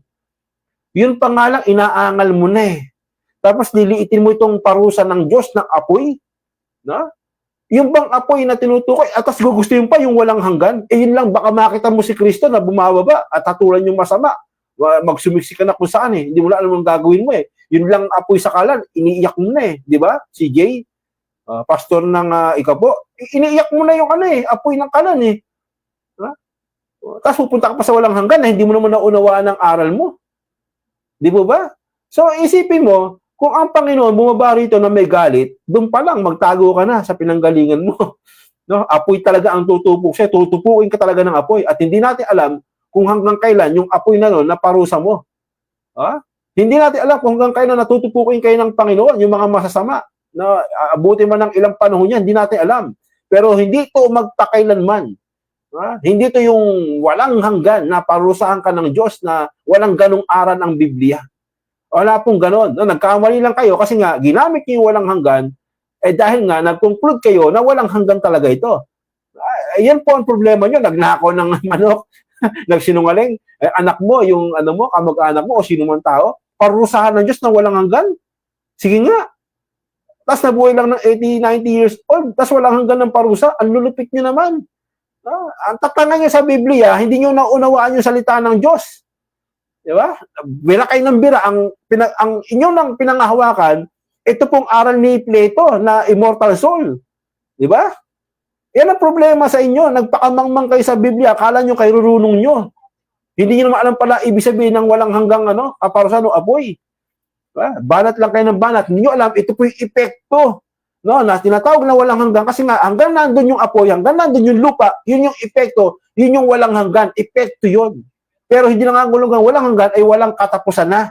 Yun pa nga lang, inaangal mo na eh. Tapos niliitin mo itong parusa ng Diyos ng apoy. No? Yung bang apoy na tinutukoy, at tapos gugustuhin pa yung walang hanggan, yun lang, baka makita mo si Kristo na bumababa at hatulan yung masama. Magsumiksi ka na kung saan eh. Hindi mo na alam ang gagawin mo eh. Yun lang apoy sa kalan, iniiyak mo na eh. Di ba? Si Jay, pastor ng Ikapo, iniiyak mo na yung apoy ng kalan eh. Tapos pupunta ka pa sa walang hanggan na hindi mo naman naunawaan ang aral mo. Di ba? So isipin mo, kung ang Panginoon bumaba rito na may galit, doon pa lang magtago ka na sa pinanggalingan mo. No? Apoy talaga ang tutupok siya, tutupukin ka talaga ng apoy at hindi natin alam kung hanggang kailan yung apoy na na parusa mo. Hindi natin alam kung hanggang kailan natutupukin kayo ng Panginoon, yung mga masasama. Na abutin man ng ilang panahon yan, hindi natin alam. Pero hindi ito magpakailanman. Hindi ito yung walang hanggan na parusahan ka ng Diyos na walang ganong aral ang Biblia. Wala pong ganon. Nagkamali lang kayo kasi nga ginamit niyo yung walang hanggan dahil nga nag-conclude kayo na walang hanggan talaga ito. Yan po ang problema nyo. Nagnakaw ng manok, nagsinungaling. Anak mo, yung kamag-anak mo o sino man tao, parusahan ng Diyos na walang hanggan. Sige nga. Tapos nabuhay lang ng 80, 90 years old, tapos walang hanggan ng parusa, ang lulupit nyo naman. Ang tatangan nyo sa Biblia, hindi nyo naunawaan yung salita ng Diyos. Di ba? Bira kayo ng bira. Ang inyong nang pinangahawakan, ito pong aral ni Plato na immortal soul. Di ba? Yan ang problema sa inyo. Nagpakamangmang kayo sa Biblia, akala nyo kayo rurunong nyo. Hindi nyo naman alam pala ibig sabihin ng walang hanggang kaparusahan o apoy. Banat lang kayo ng banat. Hindi nyo alam, ito po yung epekto. No, na tinatawag na walang hanggan kasi nga hanggang nandun yung apoy, hanggang nandun yung lupa, yun yung epekto, yun yung walang hanggan, epekto yun. Pero hindi na nga gulungan, walang hanggan ay walang katapusan na.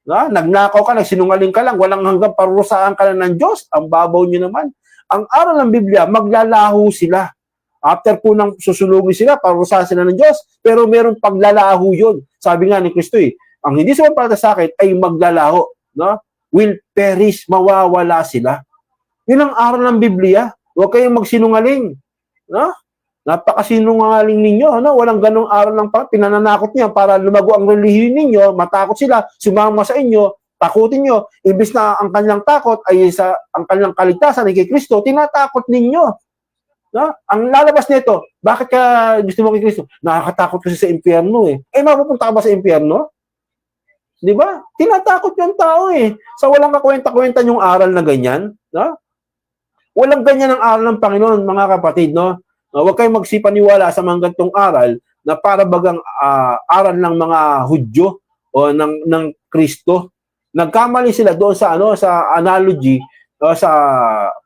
No? Nagnakaw ka, nagsinungaling ka lang, walang hanggan, parurusahan ka na ng Diyos, ang babaw nyo naman. Ang aral ng Biblia, maglalaho sila. After po nang susunugin sila, parurusahan sila ng Diyos, pero merong paglalaho yun. Sabi nga ni Kristo ang hindi sumampalataya sa akin ay maglalaho. No? Will perish, mawawala sila. Yun ang aral ng Biblia. Huwag kayong magsinungaling. No? Napakasinungaling ninyo. No? Walang ganong aral ng pinananakot niya para lumago ang relihiyon ninyo, matakot sila, sumama sa inyo, takutin nyo. Ibis na ang kanilang takot ay ang kanilang kaligtasan ay kay Kristo, tinatakot ninyo. No? Ang lalabas nito, bakit ka gusto mo kay Kristo? Nakakatakot kasi sa impyerno eh. Eh, mapupunta ka ba sa impyerno? Di ba? Tinatakot yung tao eh. Sa walang kakwenta-kwenta yung aral na ganyan. No? Walang ganyan ang aral ng Panginoon, mga kapatid. No? Huwag kayong magsipaniwala sa mga gantong aral na para bagang aral ng mga Hudyo o ng Kristo. Nagkamali sila doon sa sa analogy o sa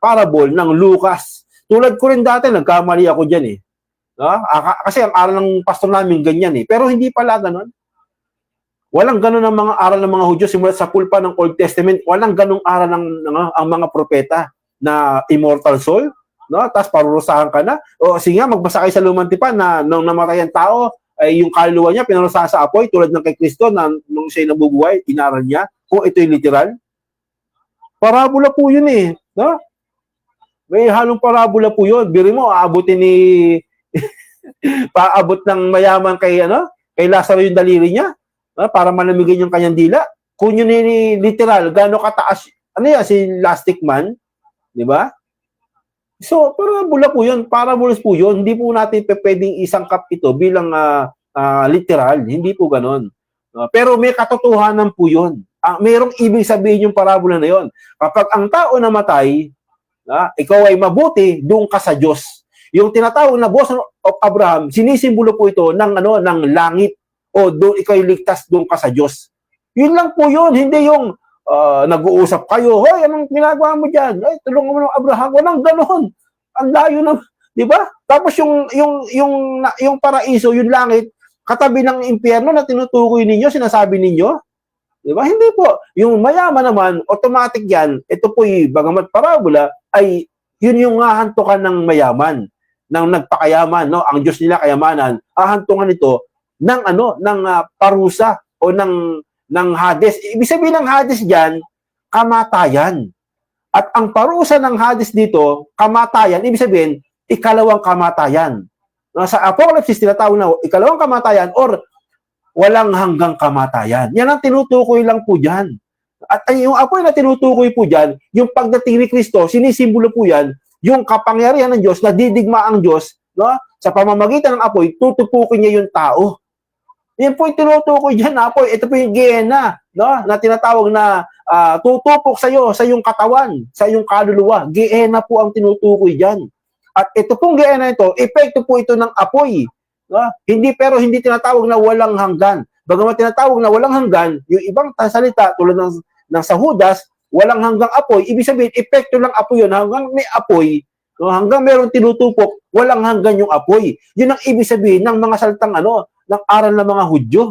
parable ng Lucas. Tulad ko rin dati, nagkamali ako diyan eh. Kasi ang aral ng pastor namin ganyan eh. Pero hindi pala ganoon. Walang ganun ang mga aral ng mga Hudyo simula sa pulpa ng Old Testament. Walang ganung aral ang mga propeta na immortal soul, no? Tapos parurusahan ka na. O sige nga, magbasa kayo sa Lumang Tipan na nung namatay ang tao, ay yung kaluluwa niya pinarusahan sa apoy tulad ng kay Kristo na nung siya nabubuhay, inaral niya. Kung ito'y literal. Parabola po yun eh. No? May halong parabola po yun. Biri mo, aabutin ni paabot ng mayaman kay Lazaro yung daliri niya. Para malamigin yung kanyang dila. Kung yun ni literal, gaano kataas, si Elastic Man, di ba? So, parabola po yun, parabolas po yun. Hindi po natin pwedeng isangkap ito bilang literal. Hindi po ganon. Pero may katotohanan po yun. Mayroong ibig sabihin yung parabola na yun. Kapag ang tao namatay, ikaw ay mabuti, doon ka sa Diyos. Yung tinatawag na boss of Abraham, sinisimbolo po ito ng langit. O doon ikaw ligtas, doon ka sa Diyos. Yun lang po yun. Hindi yung nag-uusap kayo, hoy, anong ginagawa mo dyan? Ay, tulungan mo ng Abraham. Walang ganon. Ang layo na, di ba? Tapos yung paraiso, yung langit, katabi ng impyerno na tinutukoy ninyo, sinasabi ninyo, di ba? Hindi po. Yung mayaman naman, automatic yan, ito po bagamat parabola, ay yun yung hahantukan ng mayaman, ng nagpakayaman, no? Ang Diyos nila kayamanan, hahantungan ito ng parusa o ng Hades. Ibig sabihin ng Hades diyan, kamatayan. At ang parusa ng Hades dito, kamatayan, ibig sabihin ikalawang kamatayan. Sa Apocalypse tinatawag na ikalawang kamatayan or walang hanggang kamatayan. Yan ang tinutukoy lang po diyan. At yung apoy na tinutukoy po diyan, yung pagdating ni Kristo, sinisimbolo po yan, yung kapangyarihan ng Diyos, nadidigma ang Diyos, no? Sa pamamagitan ng apoy, tutupukin niya yung tao. Yan po yung tinutukoy dyan, apoy. Ito po yung Gehenna, no? Na tinatawag na tutupok sa iyo, sa iyong katawan, sa iyong kaluluwa. Gehenna po ang tinutukoy dyan. At ito pong Gehenna ito, epekto po ito ng apoy. No? Hindi tinatawag na walang hanggan. Bagamat tinatawag na walang hanggan, yung ibang salita tulad ng sa Judas, walang hanggang apoy, ibig sabihin, epekto lang apoy yun. Hanggang may apoy, no? Hanggang meron tinutupok, walang hanggan yung apoy. Yun ang ibig sabihin ng mga salitang ng aral ng mga Hudyo.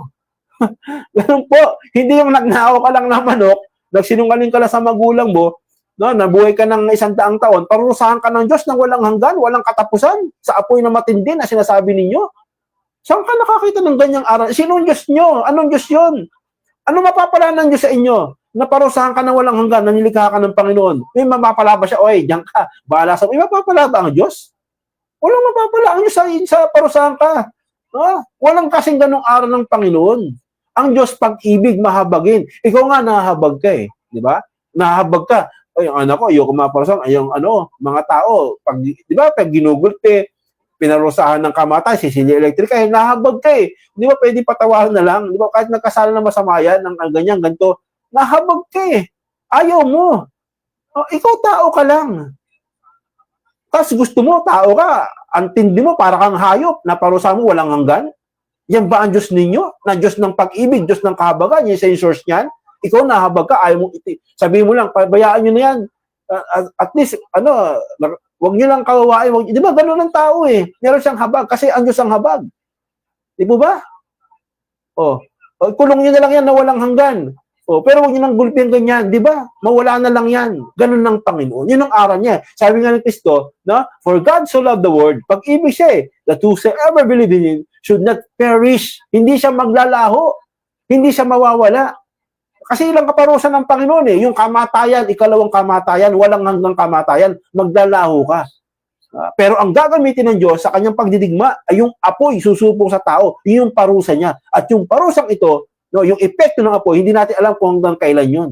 Ganun po. Hindi yung nagnakaw ka lang ng manok, nagsinungaling ka lang sa magulang mo, no, nabuhay ka ng 100 taon, parurusahan ka ng Diyos ng walang hanggan, walang katapusan, sa apoy na matindi na sinasabi ninyo. Saan ka nakakita ng ganyang aral? Sinong Diyos nyo? Anong Diyos yun? Ano mapapala ng Diyos sa inyo? Naparusahan ka ng walang hanggan, nanilikha ka ng Panginoon. May mapapala ba siya? Oy, diyan ka. Bahala sa... May mapapala ba ang Diyos? Walang mapapala ang Diyos sa parusahan ka. Walang kasing ganong aral ng Panginoon. Ang Diyos pag-ibig, mahabagin. Ikaw nga, nahahabag ka eh. Di ba? Nahahabag ka. Ay, yung anak ko, ayoko maparusahan. Ay, yung mga tao, di ba, pag ginugulpe, pinarusahan ng kamatay, Sicilia Electric, ay nahabag ka eh. Di ba, pwede patawaran na lang. Di ba, kahit nagkasala na masama yan, ng ganyan, ganito, nahabag ka eh. Ayaw mo. Ikaw tao ka lang. Tapos gusto mo, tao ka, ang tindi mo, para kang hayop, na parusa mo walang hanggan. Yan ba ang Diyos ninyo? Na Diyos ng pag-ibig, Diyos ng kahabagan, yung sa source niyan? Ikaw nahabag ka, ayaw mong sabihin mo lang, bayaan nyo na yan. At least, wag nyo lang kawawain. Di ba, gano'n ang tao eh. Meron siyang habag, kasi ang Diyos ang habag. Di ba? Kulong nyo na lang yan na walang hanggan. Pero huwag nyo nang gulpin ganyan, di ba? Mawala na lang yan. Ganun ng Panginoon. Yun ang aral niya. Sabi nga ng Kristo, no? For God so loved the world, pag-ibig siya eh, that whosoever believe in Him should not perish. Hindi siya maglalaho. Hindi siya mawawala. Kasi ilang kaparusahan ng Panginoon eh. Yung kamatayan, ikalawang kamatayan, walang hanggang kamatayan, maglalaho ka. Pero ang gagamitin ng Diyos sa kanyang pagdidigma ay yung apoy susupong sa tao. Yun yung parusa niya. At yung parusang ito, no, yung epekto ng apoy, hindi natin alam kung hanggang kailan yun.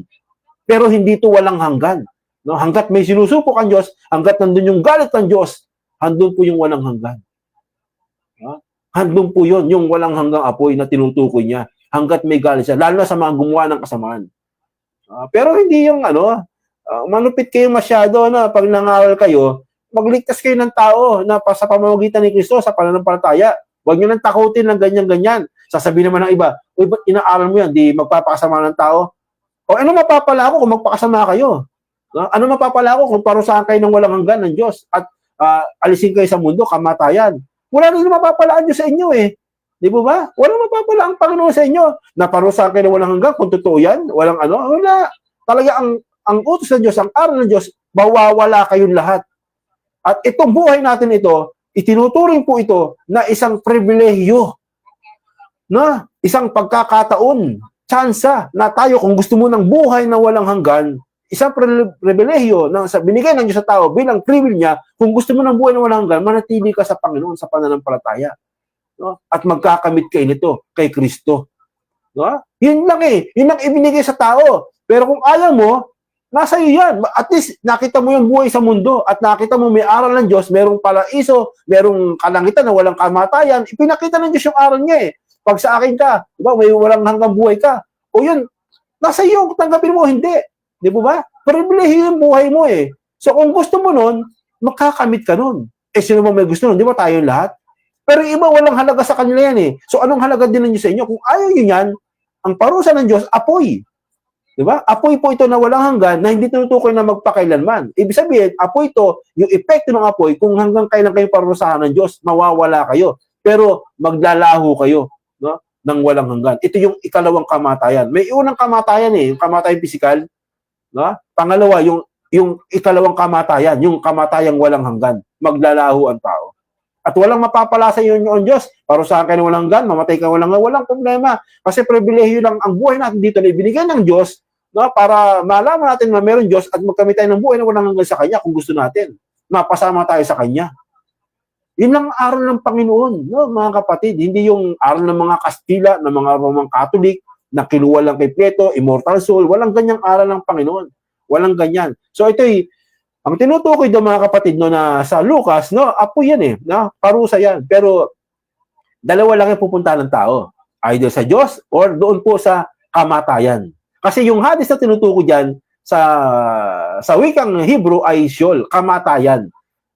Pero hindi ito walang hanggan. No, hanggat may sinusupok ang Diyos, hanggat nandun yung galit ng Diyos, handun po yung walang hanggan. Handun po yun, yung walang hanggang apoy na tinutukoy niya hanggat may galit siya, lalo na sa mga gumawa ng kasamaan. Pero hindi yung manupit kayo masyado na pag nangaral kayo, magligtas kayo ng tao na sa pamamagitan ni Kristo sa pananampalataya. Huwag nyo nang takutin ng ganyan-ganyan. Sasabihin naman ng iba, uy, ba't inaaral mo yan? Di magpapakasama ng tao? O ano mapapala ako kung magpakasama kayo? Ano mapapala ako kung parusahan kayo ng walang hanggan ng Diyos at alisin kayo sa mundo, kamatayan? Wala rin mapapalaan Diyos sa inyo eh. Di ba? Walang mapapala ang Panginoon sa inyo. Naparusahan kayo ng walang hanggan, kung totoo yan, wala. Talaga ang utos ng Diyos, ang aral ng Diyos, mawawala kayong lahat. At itong buhay natin ito, itinuturing po ito na isang pribilehiyo, na isang pagkakataon, tsansa na tayo kung gusto mo ng buhay na walang hanggan, isang pribilehiyo na binigay ng Diyos sa tao bilang privilege niya, kung gusto mo ng buhay na walang hanggan, manatili ka sa Panginoon sa pananampalataya. No? At magkakamit kayo nito kay Kristo. No? Yun lang eh. Yun ang ibinigay sa tao. Pero kung ayaw mo, nasa iyo yan. At least, nakita mo yung buhay sa mundo at nakita mo may aral ng Diyos, merong paraiso, merong kalangitan na walang kamatayan. Ipinakita ng Diyos yung aral niya eh. Pag sa akin ka, diba, may walang hanggang buhay ka. O yun, nasa iyo, tanggapin mo, hindi. Di ba? Pribilehiyo yung buhay mo eh. So kung gusto mo nun, makakamit ka nun. Eh sino mo may gusto nun? Di ba tayo lahat? Pero yung iba walang halaga sa kanila yan eh. So anong halaga din ninyo sa inyo? Kung ayaw nyo yan, ang parusa ng Diyos, apoy. Diba? Apoy po ito na walang hanggan na hindi tinutukoy na magpakailanman. Ibig sabihin, apoy ito, yung epekto ng apoy, kung hanggang kailan kayo parusahan ng Diyos, mawawala kayo. Pero maglalaho kayo, no? Ng walang hanggan. Ito yung ikalawang kamatayan. May unang kamatayan eh, yung kamatayan pisikal. No? Pangalawa, yung ikalawang kamatayan, yung kamatayang walang hanggan. Maglalaho ang tao. At walang mapapala sa iyo yung Diyos. Parusahan kayo ng walang hanggan, mamatay ka walang problema. Kasi pribilehiyo lang ang buhay natin dito na ibinigay ng Diyos, no, para malaman natin na meron Diyos at magkamit tayo ng buhay na walang hanggan sa Kanya kung gusto natin. Mapasama tayo sa Kanya. Yun lang aral ng Panginoon, no, mga kapatid. Hindi yung aral ng mga Kastila, ng mga Roman Catholic, na kinuha lang kay Plato, immortal soul. Walang ganyang aral ng Panginoon. Walang ganyan. So ito'y, ang tinutukoy doon mga kapatid no, na sa Lucas, no, apoy yan eh, no, parusa yan. Pero dalawa lang yung pupunta ng tao. Either sa Diyos or doon po sa kamatayan. Kasi yung hadis na tinutukoy dyan sa wikang Hebrew ay Sheol, kamatayan.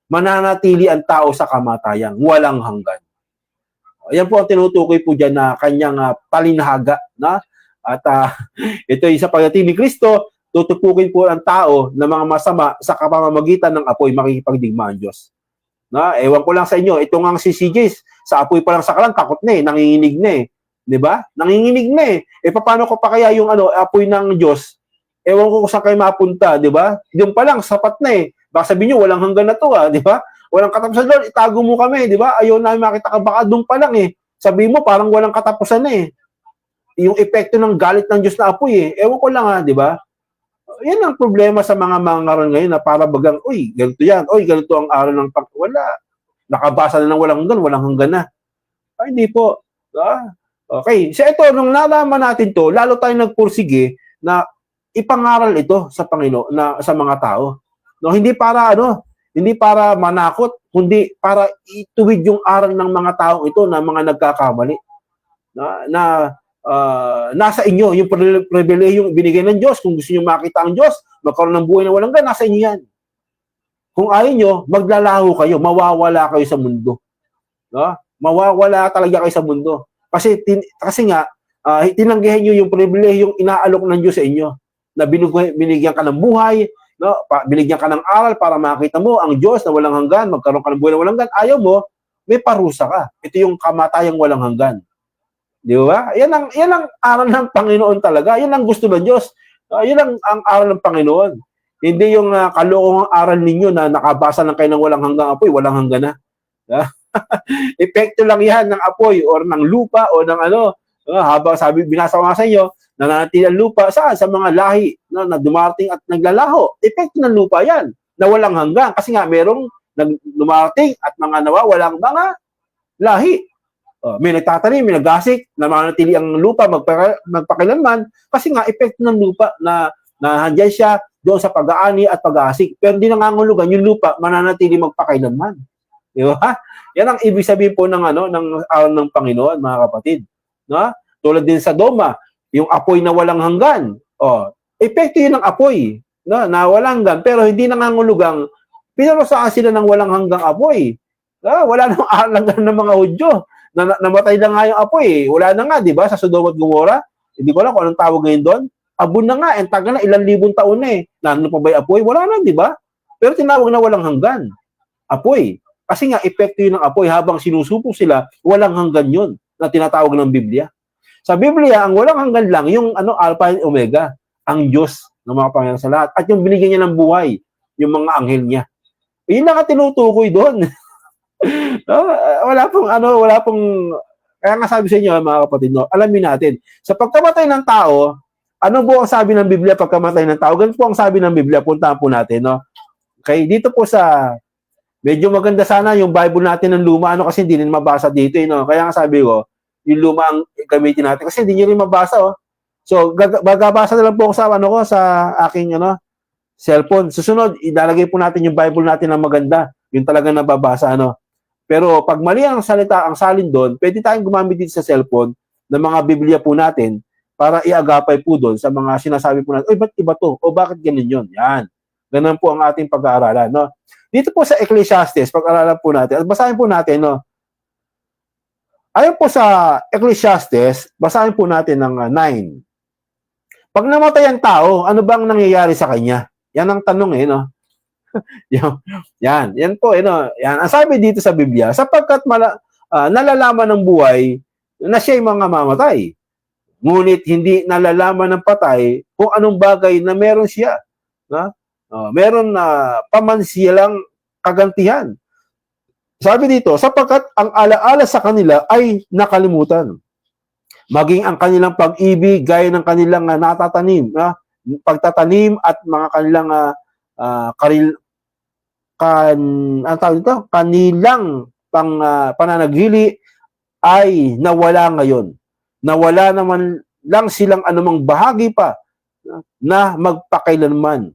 Mananatili ang tao sa kamatayan, walang hanggan. Yan po ang tinutukoy po dyan na kanyang palinhaga. Na? At ito ay sa pagdating ni Kristo, tutupukin po ang tao ng mga masama sa kapamamagitan ng apoy, makikipagdigma ang Diyos. Na? Ewan ko lang sa inyo, ito nga si CJ, sa apoy pa lang sa kalang, takot na eh, nanginginig na eh. Diba? Nanginginig na eh. E paano ko pa kaya yung apoy ng Diyos? Ewan ko kung saan kayo mapunta, diba? Yung pa lang, sapat na eh. Baka sabihin nyo, walang hanggan na to diba? Walang katapusan, Lord, itago mo kami, diba? Ayaw namin makita ka, baka doon pa lang eh. Sabihin mo, parang walang katapusan na eh. Yung epekto ng galit ng Diyos na apoy eh. Ewan ko lang diba? Yan ang problema sa mga ngaral ngayon na para bagang, uy, ganito yan, uy, ganito ang aral ng wala. Nakabasa na ng walang hanggan na. Ay, hindi po. Okay. So ito, nung nalaman natin to, lalo tayong nagpursige na ipangaral ito sa Panginoon, na sa mga tao. No, hindi para manakot, kundi para ituwid yung aral ng mga taong ito na mga nagkakamali. Nasa inyo yung pribilehiyong binigay ng Diyos. Kung gusto niyo makita ang Diyos, magkaroon ng buhay na walang hanggan, nasa inyo yan. Kung ayaw nyo, maglalaho kayo, mawawala kayo sa mundo. No? Mawawala talaga kayo sa mundo. Kasi nga, tinanggihan nyo yung pribilehiyong inaalok ng Diyos sa inyo, na binigyan ka ng buhay, no? Binigyan ka ng aral para makita mo ang Diyos na walang hanggan, magkaroon ka ng buhay na walang hanggan. Ayaw mo, may parusa ka. Ito yung kamatayang walang hanggan. Di ba? Yan ang aral ng Panginoon talaga. Yan ang gusto ng Diyos. Yan ang aral ng Panginoon. Hindi yung kalokong aral ninyo na nakabasa lang kayo ng walang hanggang apoy, walang hanggan na. Epekto lang yan ng apoy or ng lupa o ng habang binasa ko nga sa inyo, nananatili ang lupa saan? Sa mga lahi na dumarating at naglalaho. Epekto ng lupa yan na walang hanggan. Kasi nga merong dumarating at mga nawawalang mga lahi. May nagtatanim, may nagasik, na manatili ang lupa magpakilanman kasi nga epekto ng lupa na handyan siya doon sa pag-aani at pag-aasik. Pero hindi nangangulugan yung lupa mananatili magpakailanman. Di ba? Yan ang ibig sabihin po ng araw ng Panginoon, mga kapatid. No? Tulad din sa Doma, yung apoy na walang hanggan. Epekto yun ng apoy, no? Na walang hanggan, pero hindi nangangulugang pinarosaan sila ng walang hanggang apoy. Wala nang hanggan ng mga Hudyo. Namatay na nga yung apoy. Wala na nga, di ba? Sa Sodom at Gomora. Hindi ko alam kung anong tawag ngayon doon. Abon na nga, tagal na, ilang libong taon na Nano pa ba yung apoy? Wala na, di ba? Pero tinawag na walang hanggan. Apoy. Kasi nga, epekto yun ng apoy habang sinusupok sila, walang hanggan yun na tinatawag ng Biblia. Sa Biblia, ang walang hanggan lang, yung Alpha and Omega, ang Diyos ng mga Panginoon sa lahat. At yung binigyan niya ng buhay, yung mga anghel niya. Yun lang ang tinutukoy doon. No? Wala pong, kaya nga sabi sa inyo, mga kapatid, no, alamin natin, sa pagkamatay ng tao, ano po ang sabi ng Biblia pagkamatay ng tao? Ganun po ang sabi ng Biblia, puntahan po natin, no? Okay, dito po sa, medyo maganda sana yung Bible natin ng luma, kasi hindi rin mabasa dito, no? Kaya nga sabi ko, yung luma ang gamitin natin, kasi hindi nyo rin mabasa, So, gagabasa na lang po ako sa aking, cellphone. Susunod, ilalagay po natin yung Bible natin na maganda, yung talaga nababasa, Pero pag mali ang salita, ang salin doon, pwede tayong gumamit dito sa cellphone ng mga Biblia po natin para iagapay po doon sa mga sinasabi po natin, ba't iba to? O bakit ganun yun? Yan. Ganun po ang ating pag-aaralan. No? Dito po sa Ecclesiastes, pag-aaralan po natin, at basahin po natin, ayon po sa Ecclesiastes, basahin po natin ng 9. Pag namatay ang tao, ano bang nangyayari sa kanya? Yan ang tanong Yan po, yan. Ang sabi dito sa Biblia, sapagkat nalalaman ng buhay na siya'y mga mamatay. Ngunit hindi nalalaman ng patay kung anong bagay na meron siya. Meron na pamansilang kagantihan. Sabi dito, sapagkat ang alaala sa kanila ay nakalimutan. Maging ang kanilang pag-ibig gaya ng kanilang natatanim, pagtatanim at mga kanilang kanilang pananaghili ay nawala ngayon. Nawala naman lang silang anumang bahagi pa na magpakailanman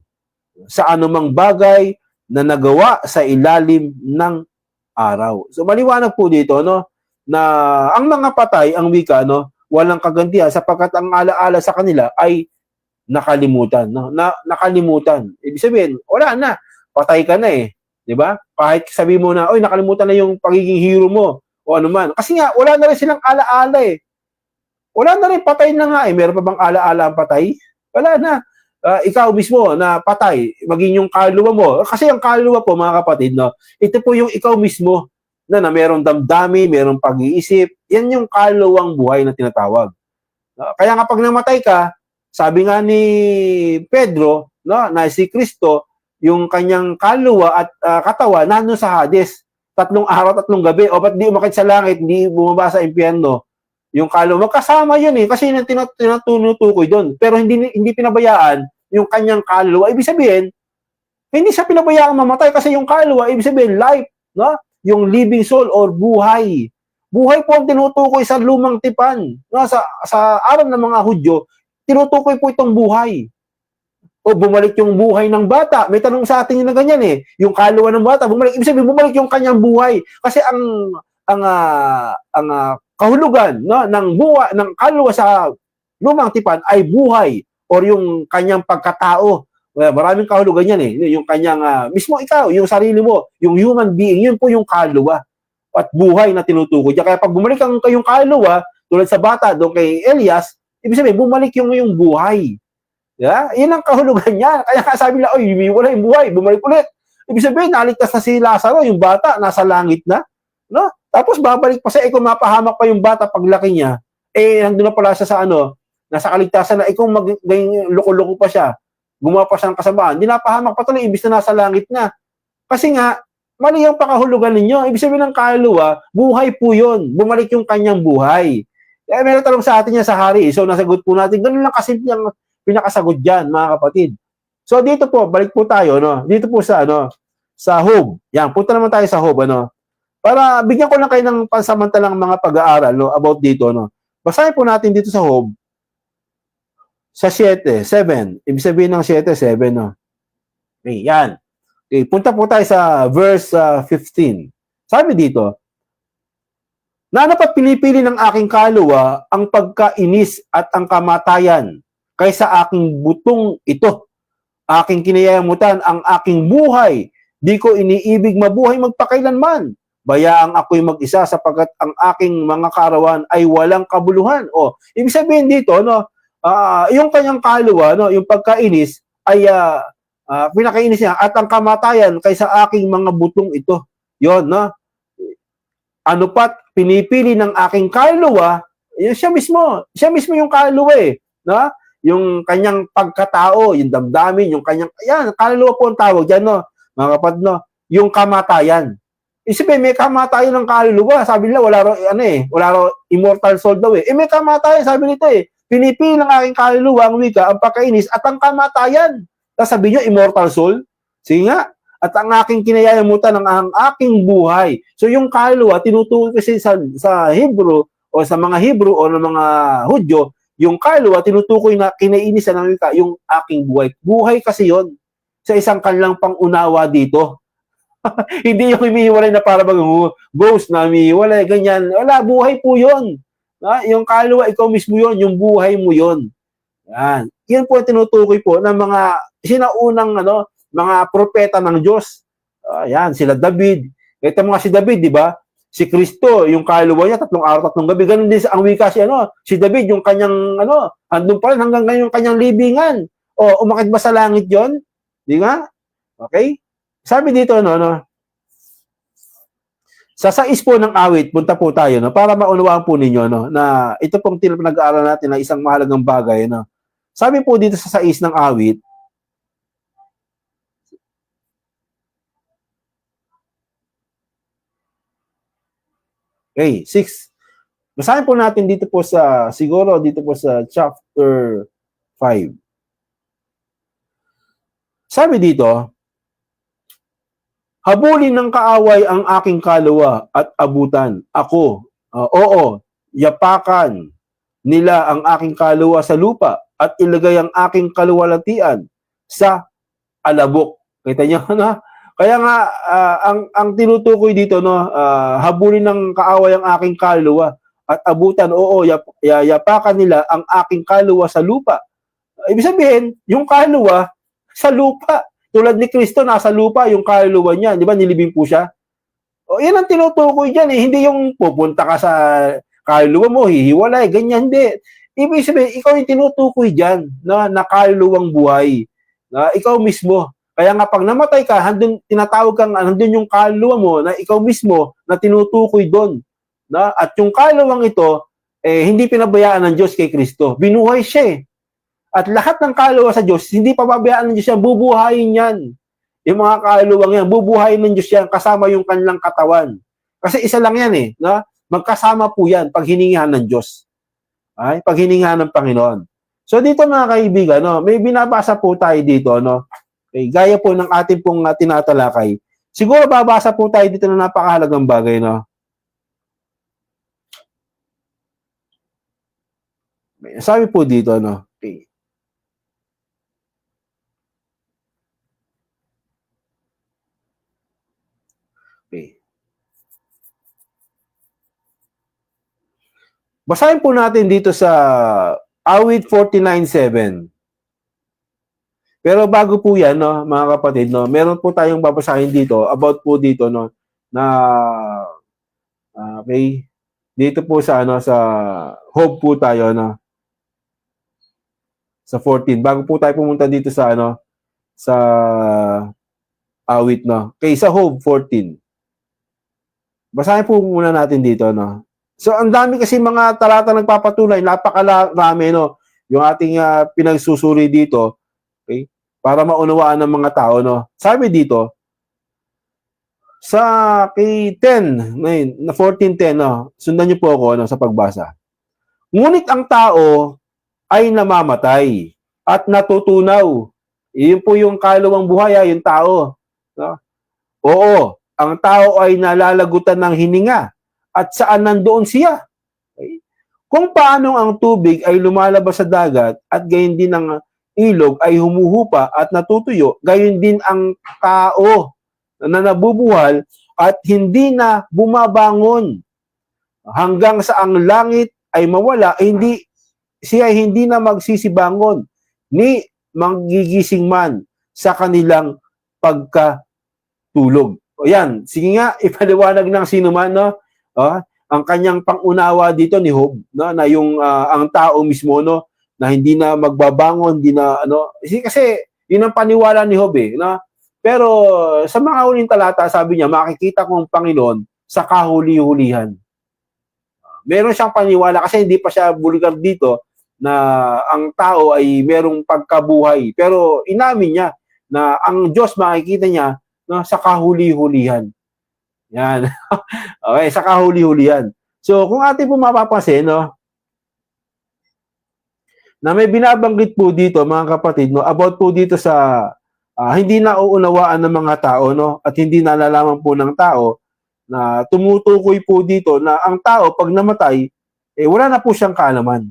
sa anumang bagay na nagawa sa ilalim ng araw. So maliwanag po dito na ang mga patay, ang wika, walang kagantihan sapagkat ang alaala sa kanila ay nakalimutan, nakalimutan. Ibig sabihin, wala na. Patay ka na 'di ba? Kahit sabi mo na, nakalimutan na yung pagiging hero mo o ano man. Kasi nga wala na rin silang alaala Wala na rin, patay na nga Meron pa bang alaala ang patay? Wala na. Ikaw mismo na patay, maging yung kaluluwa mo. Kasi ang kaluluwa po, mga kapatid, ito po yung ikaw mismo na merong damdami, merong pag-iisip. Yan yung kaluluwang buhay na tinatawag. Kaya nga pag namatay ka, sabi nga ni Pedro, na si Kristo, yung kanyang kaluluwa at katawan nandun sa Hades. 3 araw, 3 gabi. O ba't di umakit sa langit, di bumaba sa impyerno? Yung kaluluwa, magkasama yun kasi yun ang tinutukoy doon. Pero hindi pinabayaan yung kanyang kaluluwa. Ibig sabihin, hindi siya pinabayaan mamatay kasi yung kaluluwa, ibig sabihin, life, yung living soul or buhay. Buhay po ang tinutukoy sa lumang tipan. Sa aral ng mga Hudyo, tinutukoy po itong buhay. O bumalik yung buhay ng bata. May tanong sa atin yun na ganyan Yung kaluluwa ng bata, bumalik. Ibig sabihin, bumalik yung kanyang buhay. Kasi ang kahulugan ng buhay, ng kaluluwa sa lumang tipan ay buhay or yung kanyang pagkatao. Maraming kahulugan yan Yung kanyang, mismo ikaw, yung sarili mo, yung human being, yun po yung kaluluwa at buhay na tinutukoy. Kaya pag bumalik ang kayong kaluluwa, tulad sa bata, doon kay Elias, ibig sabihin, bumalik yung buhay. Yeah? Yan ang kahulugan niya. Kaya sabi nila, wala yung buhay, bumalik ulit. Ibig sabihin, naligtas na si Lazaro, yung bata, nasa langit na. Tapos babalik pa kung mapahamak pa yung bata paglaki niya, nandun na pala siya sa nasa kaligtasan na, kung maging loko-loko pa siya, gumawa pa siya ng kasamaan, hindi napahamak pa tuloy, ibig na nasa langit na. Kasi nga, mali ang pakahulugan ninyo. Ibig sabihin ng kaluluwa, buhay po yun. Bumalik yung kanyang buhay. Meron tanong sa atin yan sa hari. So, nasagot po natin. Ganun lang kasimple ang pinakasagot dyan, mga kapatid. So, dito po, balik po tayo, dito po sa, sa Job. Yan, punta naman tayo sa Job, para bigyan ko lang kayo ng pansamantalang mga pag-aaral, about dito, Basahin po natin dito sa Job, sa 7. Ibig sabihin ng 7, 7, Okay, yan. Okay, punta po tayo sa verse 15. Sabi dito, na napat pinipili ng aking kaluluwa ang pagkainis at ang kamatayan kaysa aking butong ito. Aking kinayamutan ang aking buhay. Di ko iniibig mabuhay magpakailanman. Bayaang ako'y mag-isa sapagkat ang aking mga karawan ay walang kabuluhan. O, ibig sabihin dito, no, yung kanyang kaluluwa, no, yung pagkainis ay pinakainis niya at ang kamatayan kaysa aking mga butong ito. Yon, no? Ano pat pinipili ng aking kaluluwa, siya mismo yung kaluluwa eh, no? Yung kanyang pagkatao, yung damdamin, yung kanyang, yan, kaluluwa po ang tawag diyan, no? Mga kapatid, no? Yung kamatayan. Isipin, may kamatayan ng kaluluwa. Sabi nila, wala raw immortal soul daw eh. May kamatayan, sabi nito eh. Pinipili ng aking kaluluwa, ang wika, ang pagkainis, at ang kamatayan. Tapos sabi nyo, immortal soul? Sige nga. At ang aking kinayamutan ng ang aking buhay. So yung kaluluwa, tinutukoy kasi sa Hebrew, o sa mga Hebrew, o ng mga Hudyo, yung kaluluwa, tinutukoy na kinainisan ng wika, yung aking buhay. Buhay kasi yon sa isang kanilang pangunawa dito. Hindi yung humihiwalay na para bang ghost na humihiwalay, ganyan. Wala, buhay po yun. Yung kaluluwa, ikaw mismo yun, yung buhay mo yun. Yan. Yan po ang tinutukoy po ng mga sinaunang mga propeta ng Diyos. Yan, sila David. Ito mga si David, di ba? Si Kristo, yung kaluluwa niya, 3 araw, 3 gabi. Ganun din ang wika si David, yung kanyang, andun pa rin hanggang ngayon yung kanyang libingan. O, umakit ba sa langit yon? Di nga? Okay? Sabi dito, sa 6 po ng awit, punta po tayo, para maunawaan po ninyo, na ito pong pinag-aaral natin na isang mahalagang bagay, Sabi po dito sa 6 ng awit, okay, 6. Basahin po natin dito po siguro dito po sa chapter 5. Sabi dito, habulin ng kaaway ang aking kaluluwa at abutan. Ako, yapakan nila ang aking kaluluwa sa lupa at ilagay ang aking kaluwalhatian sa alabok. Kita niyo, Kaya nga, ang tinutukoy dito, habulin ng kaaway ang aking kaluluwa at abutan, yapakan nila ang aking kaluluwa sa lupa. Ibig sabihin, yung kaluluwa sa lupa. Tulad ni Kristo, nasa lupa yung kaluluwa niya. Di ba, nilibing po siya? Yan ang tinutukoy dyan eh. Hindi yung pupunta ka sa kaluluwa mo, hihiwalay, ganyan, hindi. Ibig sabihin, ikaw yung tinutukoy dyan na kaluluwang buhay. Na ikaw mismo. Kaya nga pag namatay ka, tinatawag kang, nandun yung kaluluwa mo na ikaw mismo na tinutukoy doon. At yung kaluluwang ito, hindi pinabayaan ng Diyos kay Kristo. Binuhay siya eh. At lahat ng kaluluwa sa Diyos, hindi pababayaan ng Diyos yan, bubuhayin yan. Yung mga kaluluwang yan, bubuhayin ng Diyos yan kasama yung kanilang katawan. Kasi isa lang yan eh. Magkasama po yan pag hiningahan ng Diyos. Ay, pag hiningahan ng Panginoon. So dito mga kaibigan, may binabasa po tayo dito, okay, gaya po ng ating pong tinatalakay. Siguro babasa po tayo dito na napakahalagang bagay, Sabi po dito, okay. Okay. Basahin po natin dito sa awit 49:7. Pero bago po yan, mga kapatid, meron po tayong babasahin dito about po dito, na okay, dito po sa sa Hope po tayo, sa 14. Bago po tayo pumunta dito sa sa awit, Okay, sa Hope 14. Basahin po muna natin dito, So, ang dami kasi mga talata nagpapatunay, napakarami, yung ating pinagsusuri dito, okay, para maunawaan ng mga tao, Sabi dito, sa kay 10, na 14:10, sundan niyo po ako, sa pagbasa. Ngunit ang tao ay namamatay at natutunaw. Iyon po yung kaluluwang buhay, yung tao. Oo, ang tao ay nalalagutan ng hininga at saan nandoon siya. Okay? Kung paano ang tubig ay lumalabas sa dagat at gayon din ang ilog ay humuhupa at natutuyo, gayon din ang tao na nabubuhal at hindi na bumabangon hanggang sa ang langit ay mawala, siya ay hindi na magsisibangon ni magigising man sa kanilang pagkatulog. O yan, sige nga, ipaliwanag ng sino man, no? Ang kanyang pangunawa dito ni Job, no? Na yung ang tao mismo, no? Na hindi na magbabangon, hindi na, ano, kasi yun ang paniwala ni Job, no? Pero sa mga huling talata, sabi niya, makikita ko ang Panginoon sa kahuli-hulihan. Meron siyang paniwala kasi hindi pa siya bulgar dito na ang tao ay merong pagkabuhay. Pero inamin niya na ang Diyos makikita niya, no, sa kahuli-hulihan. Yan. Okay, sa kahuli-hulihan. So, kung atin po mapapansin, no, na may binabanggit po dito, mga kapatid, no, about po dito sa hindi nauunawaan ng mga tao, no, at hindi nalalaman po ng tao na tumutukoy po dito na ang tao, pag namatay, wala na po siyang kaalaman.